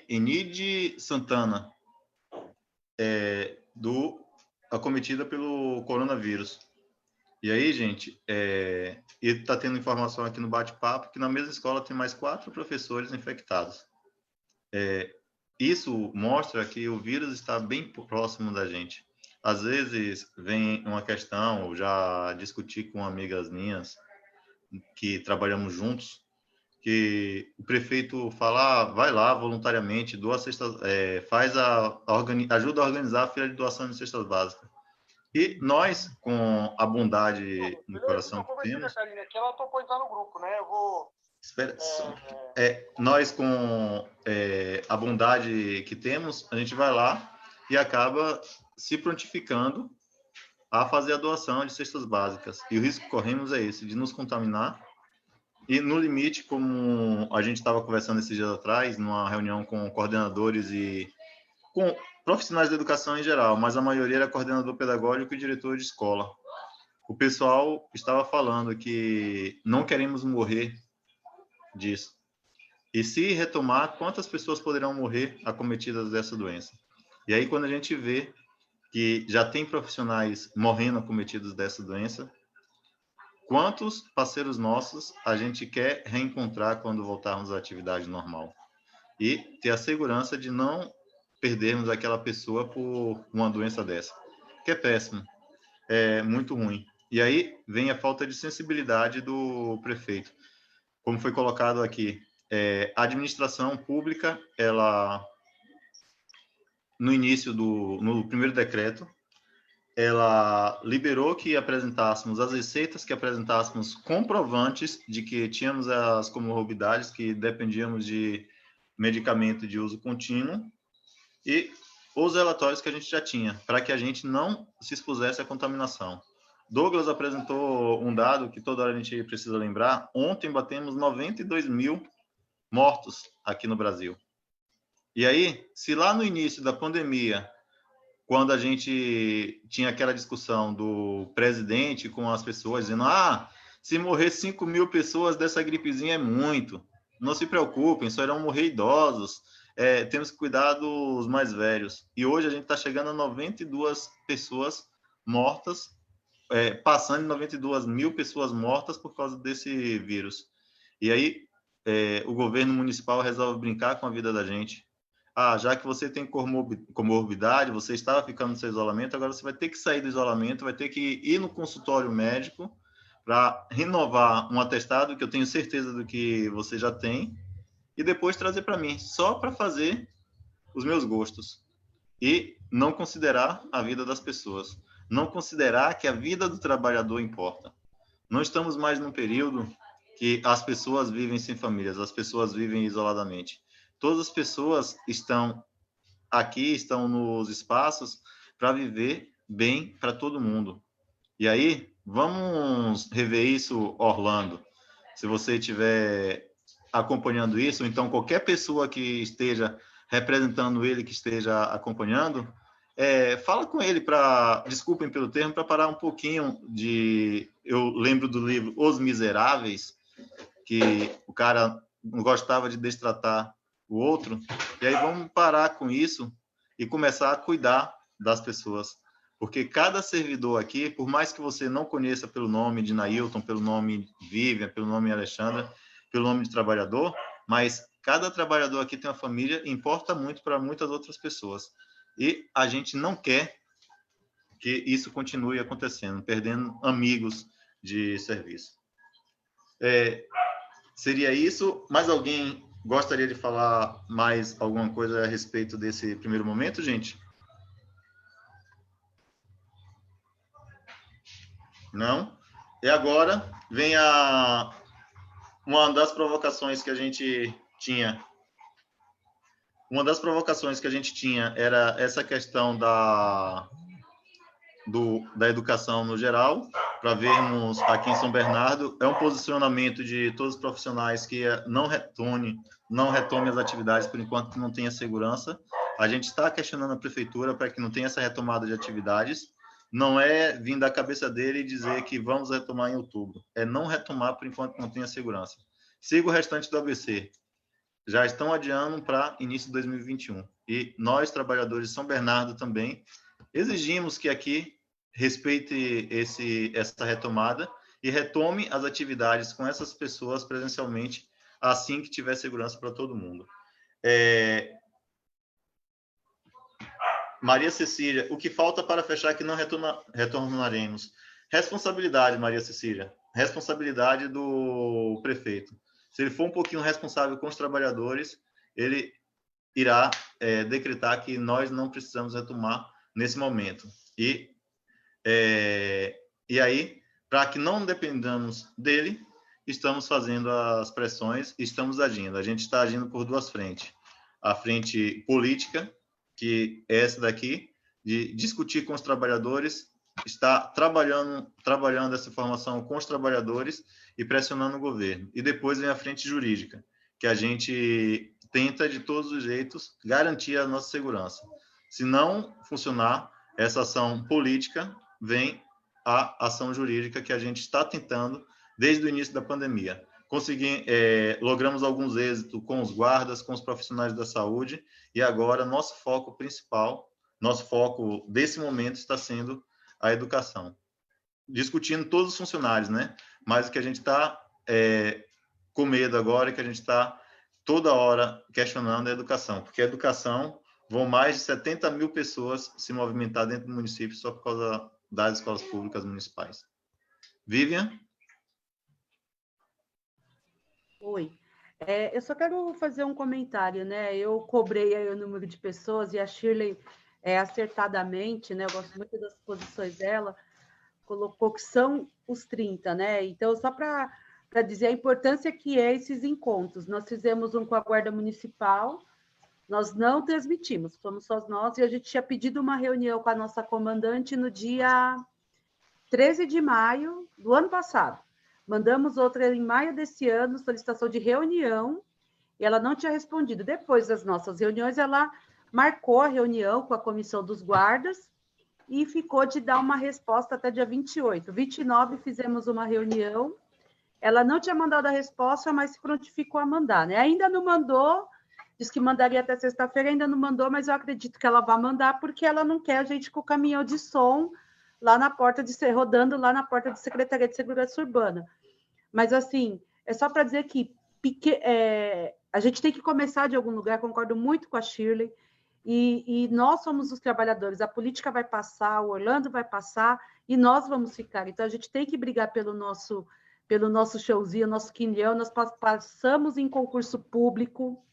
Enide Santana, acometida pelo coronavírus. E aí, gente, está tendo informação aqui no bate-papo que na mesma escola tem mais 4 professores infectados. Isso mostra que o vírus está bem próximo da gente. Às vezes vem uma questão, eu já discuti com amigas minhas que trabalhamos juntos, que o prefeito fala, vai lá voluntariamente, doa cestas, ajuda a organizar a feira de doação de cestas básicas. E nós, com a bondade no coração que temos... Aqui ela topou entrar no grupo, né? Eu vou... Espera, nós, com a bondade que temos, a gente vai lá e acaba se prontificando a fazer a doação de cestas básicas. E o risco que corremos é esse, de nos contaminar. E, no limite, como a gente estava conversando esses dias atrás, numa reunião com coordenadores e com profissionais da educação em geral, mas a maioria era coordenador pedagógico e diretor de escola. O pessoal estava falando que não queremos morrer disso. E se retomar, quantas pessoas poderão morrer acometidas dessa doença? E aí, quando a gente vê que já tem profissionais morrendo acometidos dessa doença, quantos parceiros nossos a gente quer reencontrar quando voltarmos à atividade normal? E ter a segurança de não perdermos aquela pessoa por uma doença dessa, que é péssimo, é muito ruim. E aí vem a falta de sensibilidade do prefeito. Como foi colocado aqui, a administração pública, ela, no início no primeiro decreto, ela liberou que apresentássemos as receitas, que apresentássemos comprovantes de que tínhamos as comorbidades, que dependíamos de medicamento de uso contínuo, e os relatórios que a gente já tinha, para que a gente não se expusesse à contaminação. Douglas apresentou um dado que toda hora a gente precisa lembrar. Ontem batemos 92 mil mortos aqui no Brasil. E aí, se lá no início da pandemia, quando a gente tinha aquela discussão do presidente com as pessoas, dizendo, se morrer 5 mil pessoas dessa gripezinha é muito, não se preocupem, só irão morrer idosos, temos que cuidar dos mais velhos. E hoje a gente está chegando a 92 pessoas mortas, passando em 92 mil pessoas mortas por causa desse vírus. E aí o governo municipal resolve brincar com a vida da gente. Já que você tem comorbidade, você estava ficando no seu isolamento, agora você vai ter que sair do isolamento, vai ter que ir no consultório médico para renovar um atestado que eu tenho certeza do que você já tem, e depois trazer para mim, só para fazer os meus gostos. E não considerar a vida das pessoas. Não considerar que a vida do trabalhador importa. Não estamos mais num período que as pessoas vivem sem famílias, as pessoas vivem isoladamente. Todas as pessoas estão aqui, estão nos espaços para viver bem para todo mundo. E aí, vamos rever isso, Orlando. Se você estiver acompanhando isso, então qualquer pessoa que esteja representando ele, que esteja acompanhando, fala com ele desculpem pelo termo, para parar um pouquinho de... Eu lembro do livro Os Miseráveis, que o cara não gostava de destratar o outro, e aí vamos parar com isso e começar a cuidar das pessoas. Porque cada servidor aqui, por mais que você não conheça pelo nome de Nailton, pelo nome Vivian, pelo nome Alexandra, pelo nome de trabalhador, mas cada trabalhador aqui tem uma família e importa muito para muitas outras pessoas. E a gente não quer que isso continue acontecendo, perdendo amigos de serviço. Seria isso. Mais alguém gostaria de falar mais alguma coisa a respeito desse primeiro momento, gente? Não? E agora vem uma das provocações que a gente tinha uma das provocações que a gente tinha era essa questão da educação no geral, para vermos aqui em São Bernardo, é um posicionamento de todos os profissionais que não retome as atividades por enquanto que não tenha segurança. A gente está questionando a prefeitura para que não tenha essa retomada de atividades. Não é vir da cabeça dele e dizer que vamos retomar em outubro. É não retomar por enquanto que não tenha segurança. Siga o restante do ABC. Já estão adiando para início de 2021. E nós, trabalhadores de São Bernardo também, exigimos que aqui respeite essa retomada e retome as atividades com essas pessoas presencialmente assim que tiver segurança para todo mundo. Maria Cecília, o que falta para fechar que não retornaremos? Responsabilidade, Maria Cecília. Responsabilidade do prefeito. Se ele for um pouquinho responsável com os trabalhadores, ele irá decretar que nós não precisamos retomar nesse momento. E aí, para que não dependamos dele, estamos fazendo as pressões e estamos agindo. A gente está agindo por duas frentes. A frente política, que é essa daqui, de discutir com os trabalhadores, está trabalhando essa informação com os trabalhadores e pressionando o governo. E depois vem a frente jurídica, que a gente tenta, de todos os jeitos, garantir a nossa segurança. Se não funcionar essa ação política, vem a ação jurídica que a gente está tentando desde o início da pandemia. Logramos alguns êxitos com os guardas, com os profissionais da saúde, e agora nosso foco principal, nosso foco desse momento está sendo a educação. Discutindo todos os funcionários, né? Mas o que a gente está com medo agora é que a gente está toda hora questionando a educação, porque a educação vão mais de 70 mil pessoas se movimentar dentro do município só por causa das escolas públicas municipais. Vivian? Oi. Eu só quero fazer um comentário, né? Eu cobrei aí o número de pessoas e a Shirley, acertadamente, né? Eu gosto muito das posições dela, colocou que são os 30, né? Então, só para dizer a importância que é esses encontros. Nós fizemos um com a Guarda Municipal, nós não transmitimos, fomos só nós, e a gente tinha pedido uma reunião com a nossa comandante no dia 13 de maio do ano passado. Mandamos outra em maio desse ano, solicitação de reunião, e ela não tinha respondido. Depois das nossas reuniões, ela marcou a reunião com a comissão dos guardas e ficou de dar uma resposta até dia 28. 29 fizemos uma reunião, ela não tinha mandado a resposta, mas se prontificou a mandar, né? Ainda não mandou, disse que mandaria até sexta-feira, ainda não mandou, mas eu acredito que ela vai mandar, porque ela não quer a gente com o caminhão de som lá na porta rodando lá na porta de Secretaria de Segurança Urbana. Mas, assim, é só para dizer que a gente tem que começar de algum lugar, concordo muito com a Shirley, e nós somos os trabalhadores, a política vai passar, o Orlando vai passar, e nós vamos ficar. Então, a gente tem que brigar pelo nosso showzinho, nosso quinhão. Nós passamos em concurso público,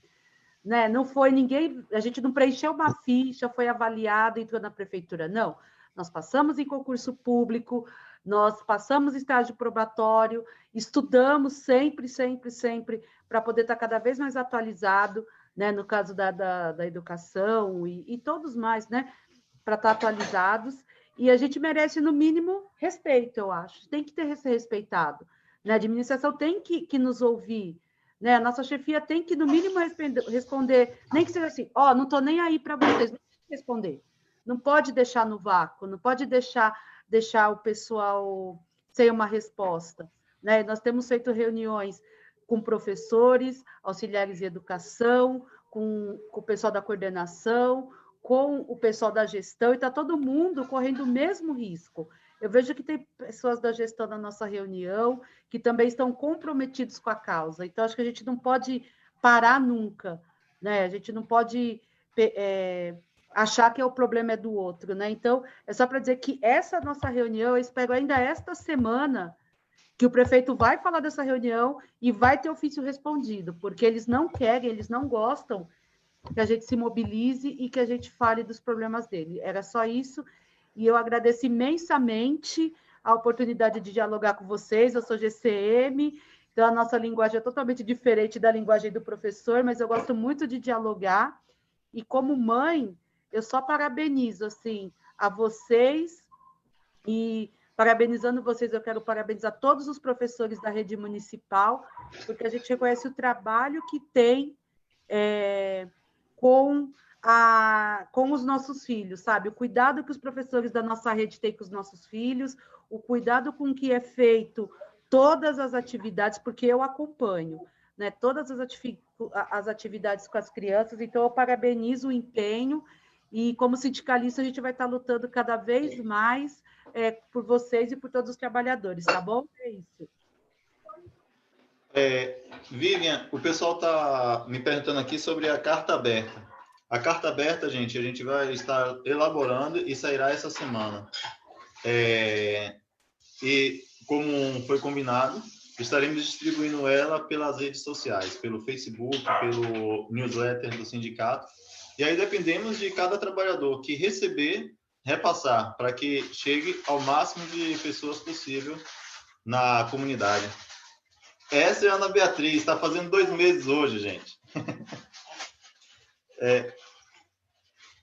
né? Não foi ninguém, a gente não preencheu uma ficha, foi avaliado, entrou na prefeitura, não. Nós passamos em concurso público, nós passamos estágio probatório, estudamos sempre, sempre, sempre, para poder estar cada vez mais atualizado, né? No caso da educação e todos mais, né? Para estar atualizados, e a gente merece, no mínimo, respeito, eu acho, tem que ter respeitado, né? A administração tem que nos ouvir, né? A nossa chefia tem que, no mínimo, responder, nem que seja assim, não estou nem aí para vocês, não tem que responder. Não pode deixar no vácuo, não pode deixar o pessoal sem uma resposta, né? Nós temos feito reuniões com professores, auxiliares de educação, com o pessoal da coordenação, com o pessoal da gestão, e está todo mundo correndo o mesmo risco. Eu vejo que tem pessoas da gestão na nossa reunião que também estão comprometidos com a causa. Então, acho que a gente não pode parar nunca, né? A gente não pode achar que o problema é do outro, né? Então, é só para dizer que essa nossa reunião, eu espero ainda esta semana que o prefeito vai falar dessa reunião e vai ter ofício respondido, porque eles não querem, eles não gostam que a gente se mobilize e que a gente fale dos problemas dele. Era só isso, e eu agradeço imensamente a oportunidade de dialogar com vocês. Eu sou GCM, então a nossa linguagem é totalmente diferente da linguagem do professor, mas eu gosto muito de dialogar, E como mãe, eu só parabenizo assim a vocês e parabenizando vocês, eu quero parabenizar todos os professores da rede municipal, porque a gente reconhece o trabalho que tem com os nossos filhos, sabe? O cuidado que os professores da nossa rede têm com os nossos filhos, o cuidado com que é feito todas as atividades, porque eu acompanho, né? Todas as atividades com as crianças, então eu parabenizo o empenho e como sindicalista a gente vai estar lutando cada vez mais por vocês e por todos os trabalhadores, tá bom? É isso. Vivian, o pessoal está me perguntando aqui sobre a carta aberta. A carta aberta, gente, a gente vai estar elaborando e sairá essa semana. E como foi combinado, estaremos distribuindo ela pelas redes sociais, pelo Facebook, pelo newsletter do sindicato. E aí dependemos de cada trabalhador que receber, repassar, para que chegue ao máximo de pessoas possível na comunidade. Essa é a Ana Beatriz, está fazendo 2 meses hoje, gente.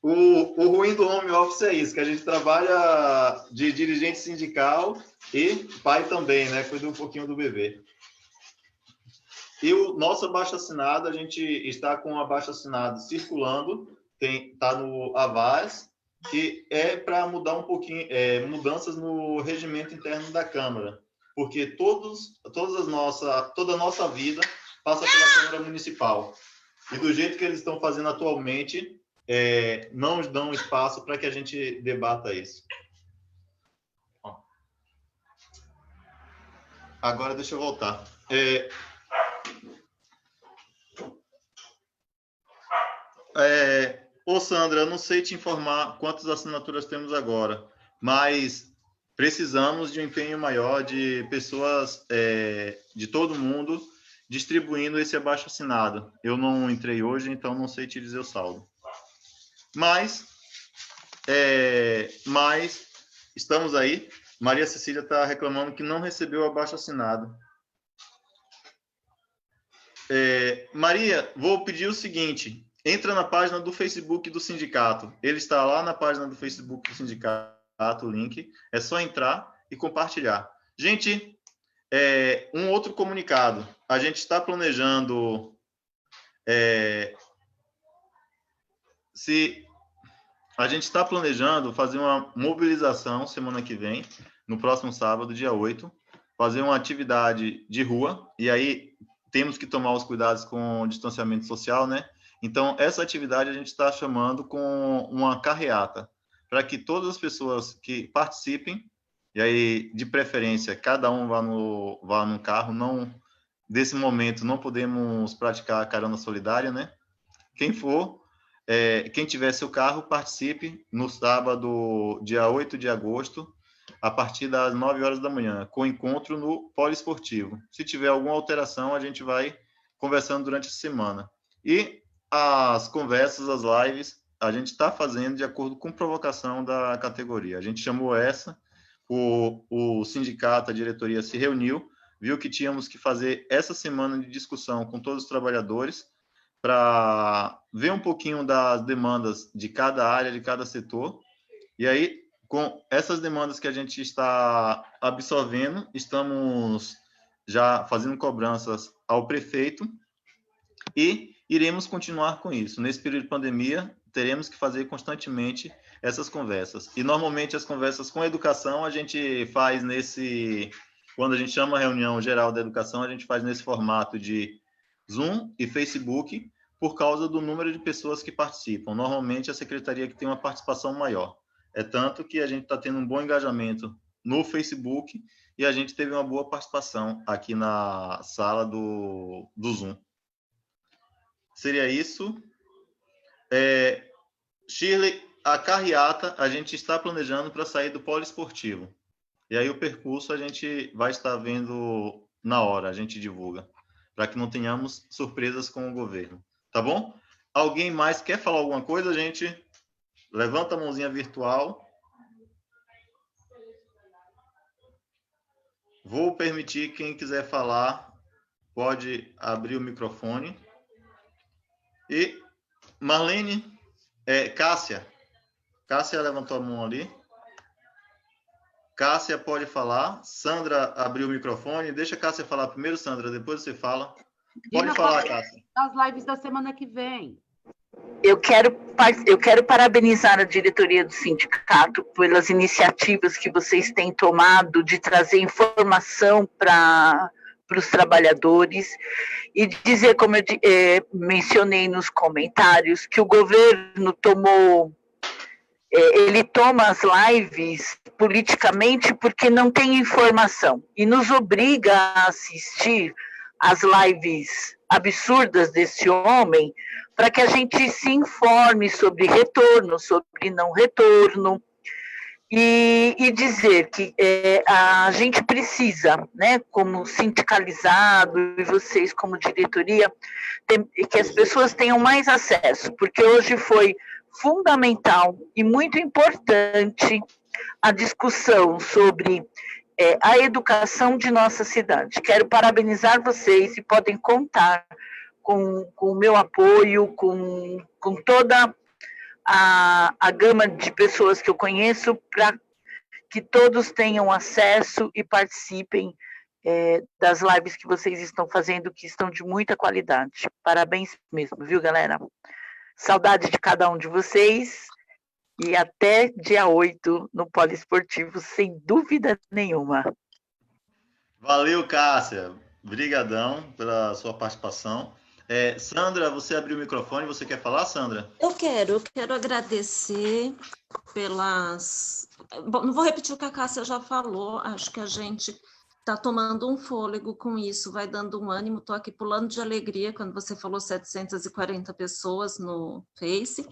O ruim do home office é isso, que a gente trabalha de dirigente sindical e pai também, né? Cuida um pouquinho do bebê. E o nosso abaixo-assinado, a gente está com o abaixo-assinado circulando, está no Avaz, que é para mudar um pouquinho, mudanças no regimento interno da Câmara, porque toda a nossa vida passa pela Câmara Municipal. E do jeito que eles estão fazendo atualmente, não dão espaço para que a gente debata isso. Agora deixa eu voltar. Ô Sandra, eu não sei te informar quantas assinaturas temos agora, mas precisamos de um empenho maior de pessoas de todo mundo distribuindo esse abaixo-assinado. Eu não entrei hoje, então não sei te dizer o saldo. Mas estamos aí. Maria Cecília está reclamando que não recebeu o abaixo-assinado. Maria, vou pedir o seguinte: entra na página do Facebook do sindicato. Ele está lá na página do Facebook do sindicato, o link. É só entrar e compartilhar. Gente, um outro comunicado. A gente está planejando... A gente está planejando fazer uma mobilização semana que vem, no próximo sábado, dia 8, fazer uma atividade de rua, e aí temos que tomar os cuidados com o distanciamento social, né? Então, essa atividade a gente está chamando com uma carreata, para que todas as pessoas que participem, e aí, de preferência, cada um vá num carro, desse momento não podemos praticar a carona solidária, né? Quem tiver seu carro, participe no sábado, dia 8 de agosto, a partir das 9 horas da manhã, com encontro no poliesportivo. Se tiver alguma alteração, a gente vai conversando durante a semana. E as conversas, as lives, a gente está fazendo de acordo com provocação da categoria. A gente chamou o sindicato, a diretoria se reuniu, viu que tínhamos que fazer essa semana de discussão com todos os trabalhadores, para ver um pouquinho das demandas de cada área, de cada setor. E aí, com essas demandas que a gente está absorvendo, estamos já fazendo cobranças ao prefeito e iremos continuar com isso. Nesse período de pandemia, teremos que fazer constantemente essas conversas. E, normalmente, as conversas com a educação, a gente faz quando a gente chama a reunião geral da educação, a gente faz nesse formato de Zoom e Facebook, por causa do número de pessoas que participam. Normalmente, a secretaria que tem uma participação maior. É tanto que a gente está tendo um bom engajamento no Facebook e a gente teve uma boa participação aqui na sala do Zoom. Seria isso. Shirley, a carreata a gente está planejando para sair do poliesportivo. E aí o percurso a gente vai estar vendo na hora, a gente divulga, para que não tenhamos surpresas com o governo. Tá bom? Alguém mais quer falar alguma coisa, gente? Levanta a mãozinha virtual. Vou permitir quem quiser falar, pode abrir o microfone. E Marlene, Cássia. Cássia levantou a mão ali. Cássia pode falar. Sandra abriu o microfone. Deixa a Cássia falar primeiro, Sandra, depois você fala. Pode falar, Cássia. Das lives da semana que vem. Eu quero parabenizar a diretoria do sindicato pelas iniciativas que vocês têm tomado de trazer informação para os trabalhadores e dizer, como eu mencionei nos comentários, que o governo ele toma as lives politicamente porque não tem informação e nos obriga a assistir às lives absurdas desse homem para que a gente se informe sobre retorno, sobre não retorno, e dizer que a gente precisa, né, como sindicalizado e vocês como diretoria, que as pessoas tenham mais acesso, porque hoje foi fundamental e muito importante a discussão sobre a educação de nossa cidade. Quero parabenizar vocês e podem contar com o meu apoio, com toda a gama de pessoas que eu conheço, para que todos tenham acesso e participem das lives que vocês estão fazendo, que estão de muita qualidade. Parabéns mesmo, viu, galera? Saudade de cada um de vocês e até dia 8 no Poliesportivo, sem dúvida nenhuma. Valeu, Cássia. Obrigadão pela sua participação. Sandra, você abriu o microfone, você quer falar, Sandra? Eu quero agradecer pelas... Bom, não vou repetir o que a Cássia já falou, acho que a gente está tomando um fôlego com isso, vai dando um ânimo, estou aqui pulando de alegria quando você falou 740 pessoas no Face.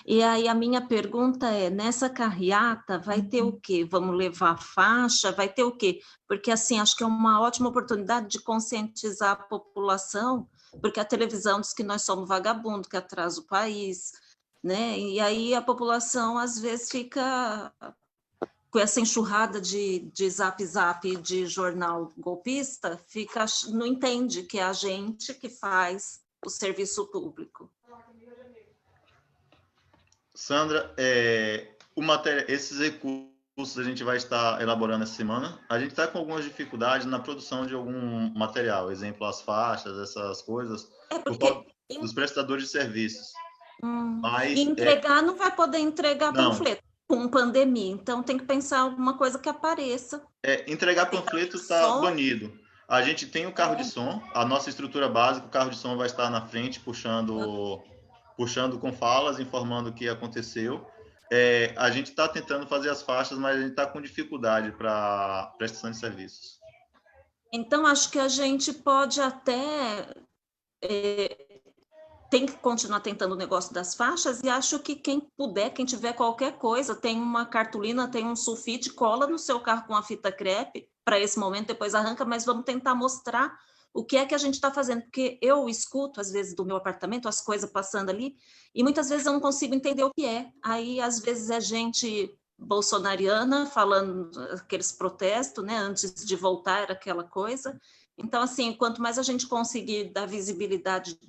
E aí a minha pergunta nessa carreata vai ter o quê? Vamos levar faixa? Vai ter o quê? Porque assim, acho que é uma ótima oportunidade de conscientizar a população, porque a televisão diz que nós somos vagabundo, que atrasa o país, né? E aí a população às vezes fica com essa enxurrada de zap de jornal golpista, não entende que é a gente que faz o serviço público. Sandra, esses recursos a gente vai estar elaborando essa semana. A gente está com algumas dificuldades na produção de algum material, exemplo, as faixas, essas coisas, dos prestadores de serviços. Mas, entregar não vai poder entregar panfleto com pandemia, então tem que pensar alguma coisa que apareça. Entregar panfleto está banido. A gente tem o carro de som, a nossa estrutura básica, o carro de som vai estar na frente, puxando com falas, informando o que aconteceu. A gente está tentando fazer as faixas, mas a gente está com dificuldade para prestação de serviços. Então, acho que a gente pode até... tem que continuar tentando o negócio das faixas, e acho que quem puder, quem tiver qualquer coisa, tem uma cartolina, tem um sulfite, cola no seu carro com a fita crepe, para esse momento, depois arranca, mas vamos tentar mostrar o que é que a gente está fazendo, porque eu escuto, às vezes, do meu apartamento, as coisas passando ali, e muitas vezes eu não consigo entender o que é. Aí, às vezes, é gente bolsonariana falando aqueles protestos, né? Antes de voltar era aquela coisa. Então, assim, quanto mais a gente conseguir dar visibilidade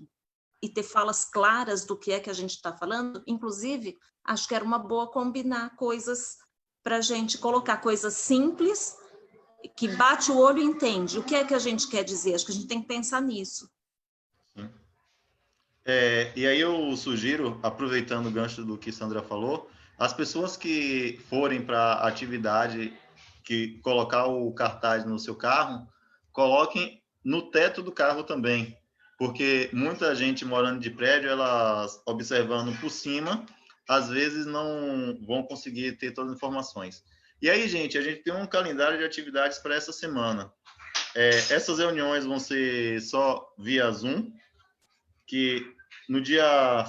e ter falas claras do que é que a gente está falando, inclusive, acho que era uma boa combinar coisas para a gente colocar coisas simples, que bate o olho e entende. O que é que a gente quer dizer? Acho que a gente tem que pensar nisso. Sim. E aí eu sugiro, aproveitando o gancho do que Sandra falou, as pessoas que forem para a atividade, que colocar o cartaz no seu carro, coloquem no teto do carro também, porque muita gente morando de prédio, elas observando por cima, às vezes não vão conseguir ter todas as informações. E aí, gente, a gente tem um calendário de atividades para essa semana. Essas reuniões vão ser só via Zoom, que no dia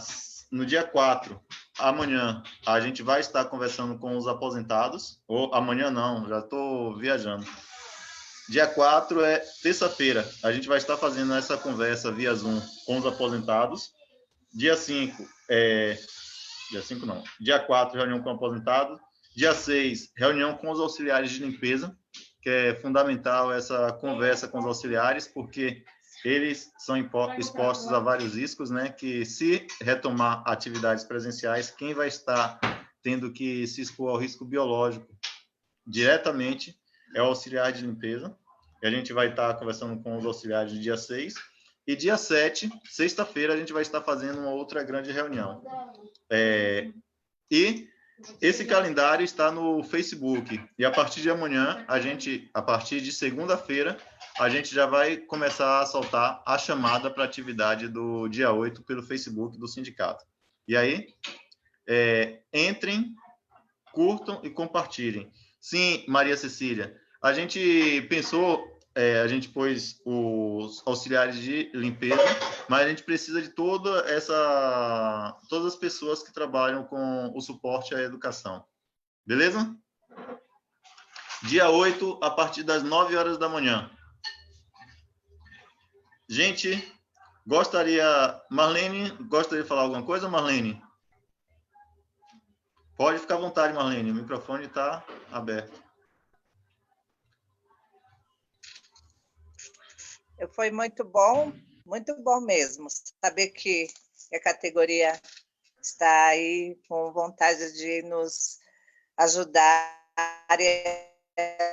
4, amanhã, a gente vai estar conversando com os aposentados, ou amanhã não, já estou viajando. Dia 4 é terça-feira, a gente vai estar fazendo essa conversa via Zoom com os aposentados. Dia 5, dia 4, reunião com aposentados. Dia 6, reunião com os auxiliares de limpeza, que é fundamental essa conversa com os auxiliares, porque eles são expostos a vários riscos, né? Que se retomar atividades presenciais, quem vai estar tendo que se expor ao risco biológico diretamente é o auxiliar de limpeza. E a gente vai estar conversando com os auxiliares dia 6. E dia 7, sexta-feira, a gente vai estar fazendo uma outra grande reunião. E esse calendário está no Facebook. E a partir de amanhã, a partir de segunda-feira, a gente já vai começar a soltar a chamada para a atividade do dia 8 pelo Facebook do sindicato. E aí, entrem, curtam e compartilhem. Sim, Maria Cecília, a gente pensou, a gente pôs os auxiliares de limpeza, mas a gente precisa de todas as pessoas que trabalham com o suporte à educação. Beleza? Dia 8, a partir das 9 horas da manhã. Gente, Marlene, gostaria de falar alguma coisa, Marlene? Pode ficar à vontade, Marlene, o microfone está aberto. Foi muito bom mesmo, saber que a categoria está aí com vontade de nos ajudar e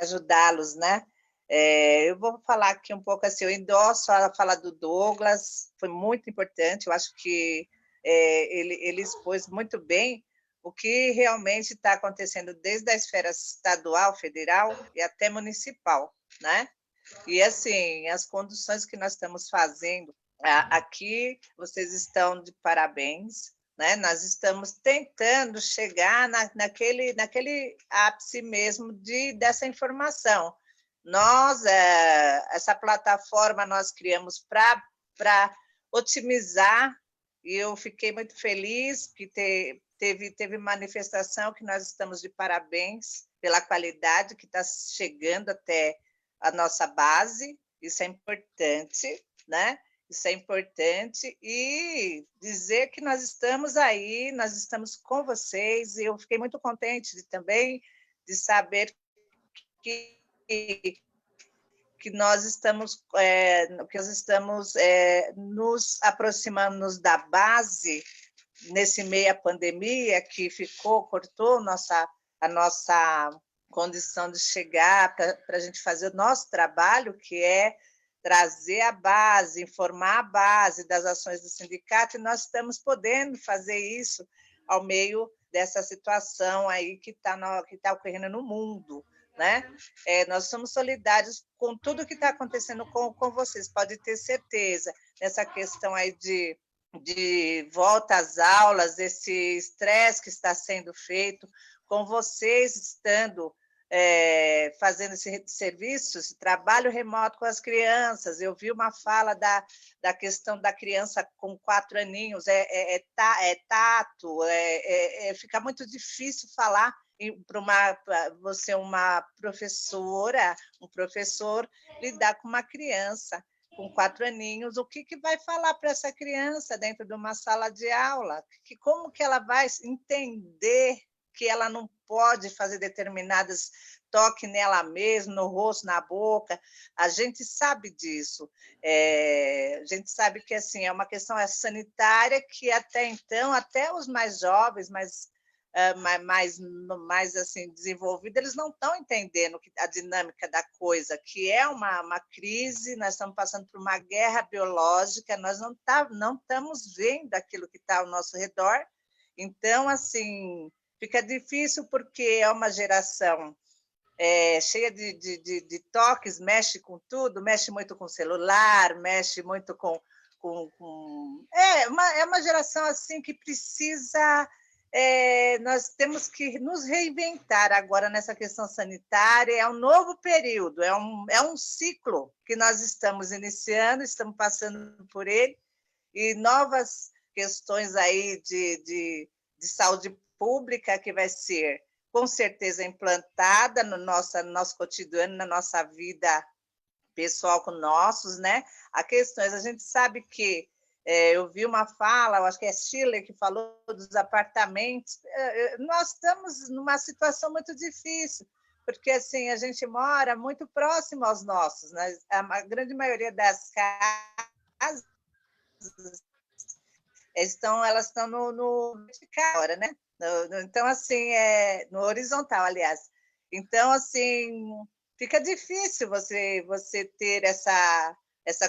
ajudá-los, né? Eu vou falar aqui um pouco assim, eu endosso a fala do Douglas, foi muito importante, eu acho que ele expôs muito bem o que realmente está acontecendo desde a esfera estadual, federal e até municipal, né? E, assim, as conduções que nós estamos fazendo aqui, vocês estão de parabéns, né? Nós estamos tentando chegar naquele ápice mesmo dessa informação. Essa plataforma nós criamos para otimizar, e eu fiquei muito feliz que teve manifestação que nós estamos de parabéns pela qualidade que está chegando até a nossa base, isso é importante, né? Isso é importante, e dizer que nós estamos aí, nós estamos com vocês, e eu fiquei muito contente também de saber que nós estamos nos aproximando da base nesse meio à pandemia, que cortou a nossa condição de chegar para a gente fazer o nosso trabalho, que é trazer a base, informar a base das ações do sindicato, e nós estamos podendo fazer isso ao meio dessa situação aí que está ocorrendo no mundo, né? Nós somos solidários com tudo que está acontecendo com vocês, pode ter certeza, nessa questão aí de volta às aulas, esse estresse que está sendo feito, com vocês estando fazendo esse serviço, esse trabalho remoto com as crianças. Eu vi uma fala da questão da criança com 4 aninhos, tato, fica muito difícil falar para você, uma professora, um professor, lidar com uma criança com 4 aninhos, o que vai falar para essa criança dentro de uma sala de aula? Como que ela vai entender que ela não pode fazer determinadas toque nela mesma, no rosto, na boca? A gente sabe disso. A gente sabe que assim, é uma questão sanitária que até então, até os mais jovens, mais assim, desenvolvidos, eles não estão entendendo a dinâmica da coisa, que é uma crise, nós estamos passando por uma guerra biológica, nós não estamos vendo aquilo que está ao nosso redor. Então, assim, fica difícil porque é uma geração cheia de toques, mexe com tudo, mexe muito com o celular, mexe muito com é uma geração assim que precisa... nós temos que nos reinventar agora nessa questão sanitária, é um novo período, é um ciclo que nós estamos iniciando, estamos passando por ele, e novas questões aí de saúde pública que vai ser, com certeza, implantada no nosso cotidiano, na nossa vida pessoal com nossos, né? A questões, a gente sabe que eu vi uma fala, eu acho que é Schiller que falou dos apartamentos. Nós estamos numa situação muito difícil, porque assim a gente mora muito próximo aos nossos, né? A grande maioria das casas elas estão no vertical, né? Então assim no horizontal, aliás. Então assim fica difícil você ter essa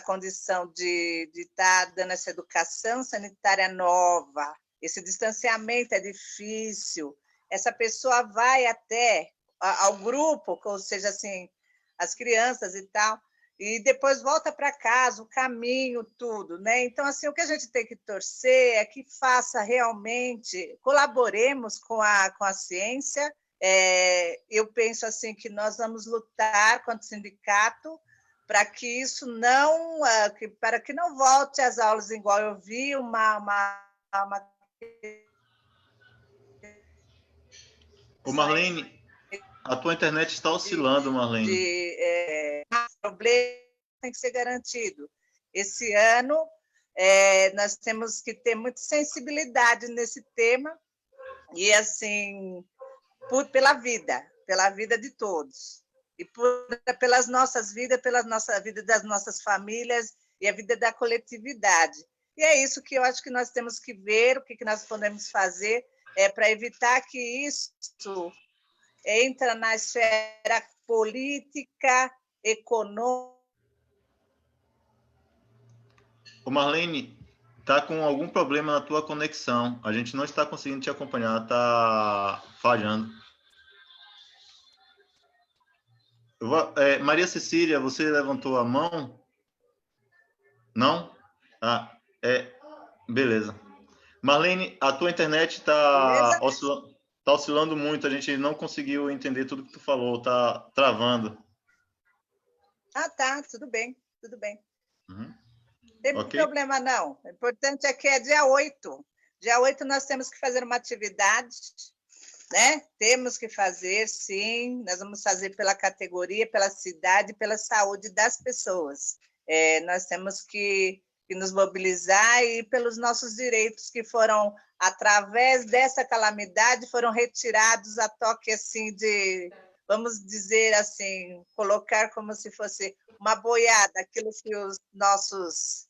condição de estar dando essa educação sanitária nova. Esse distanciamento é difícil. Essa pessoa vai até ao grupo, ou seja, assim, as crianças e tal, e depois volta para casa, o caminho, tudo, né? Então, assim, o que a gente tem que torcer é que faça realmente, colaboremos com a ciência. Eu penso assim que nós vamos lutar contra o sindicato para que isso para que não volte às aulas igual eu vi Ô Marlene, a tua internet está oscilando, Marlene. Problema tem que ser garantido. Esse ano, nós temos que ter muita sensibilidade nesse tema e, assim, pela vida de todos. E pelas nossas vidas, pela nossa vida das nossas famílias e a vida da coletividade. E é isso que eu acho que nós temos que ver, o que nós podemos fazer para evitar que isso entre na esfera política, econômica. Ô Marlene, tá com algum problema na tua conexão. A gente não está conseguindo te acompanhar, tá falhando. Maria Cecília, você levantou a mão? Não? Beleza. Marlene, a tua internet está oscilando muito, a gente não conseguiu entender tudo que tu falou, tá travando. Tá, tudo bem. Uhum. Não tem problema, não. O importante é que é dia 8. Dia 8 nós temos que fazer uma atividade, né? Temos que fazer, sim. Nós vamos fazer pela categoria, pela cidade, pela saúde das pessoas. Nós temos que nos mobilizar e pelos nossos direitos que foram, através dessa calamidade, foram retirados a toque assim de, vamos dizer assim, colocar como se fosse uma boiada, aquilo que os nossos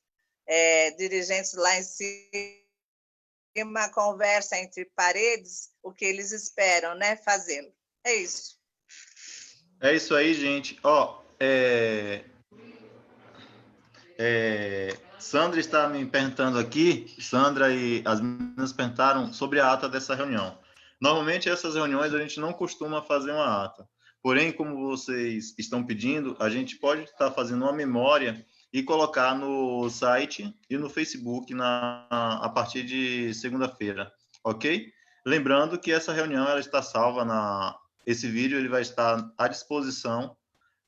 dirigentes lá em cima conversam entre paredes, o que eles esperam, né, fazê-lo. É isso. É isso aí, gente. Sandra está me perguntando aqui, Sandra e as meninas perguntaram sobre a ata dessa reunião. Normalmente, essas reuniões a gente não costuma fazer uma ata. Porém, como vocês estão pedindo, a gente pode estar fazendo uma memória e colocar no site e no Facebook a partir de segunda-feira, ok? Lembrando que essa reunião ela está salva esse vídeo ele vai estar à disposição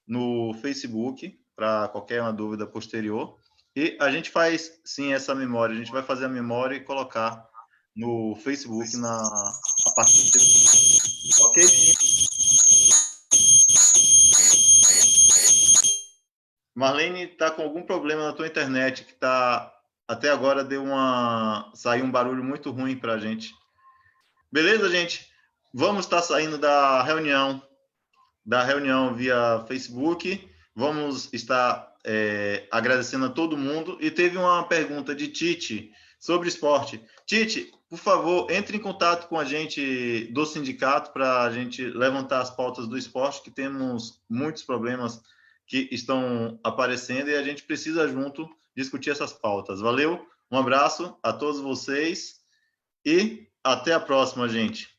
no Facebook para qualquer uma dúvida posterior. E a gente faz, sim, essa memória. A gente vai fazer a memória e colocar no Facebook a partir de... Ok? Marlene, está com algum problema na tua internet que tá... Até agora saiu um barulho muito ruim para a gente. Beleza, gente? Vamos estar saindo da reunião via Facebook. Vamos estar agradecendo a todo mundo. E teve uma pergunta de Tite sobre esporte. Tite, por favor, entre em contato com a gente do sindicato para a gente levantar as pautas do esporte, que temos muitos problemas que estão aparecendo e a gente precisa junto discutir essas pautas. Valeu, um abraço a todos vocês e até a próxima, gente.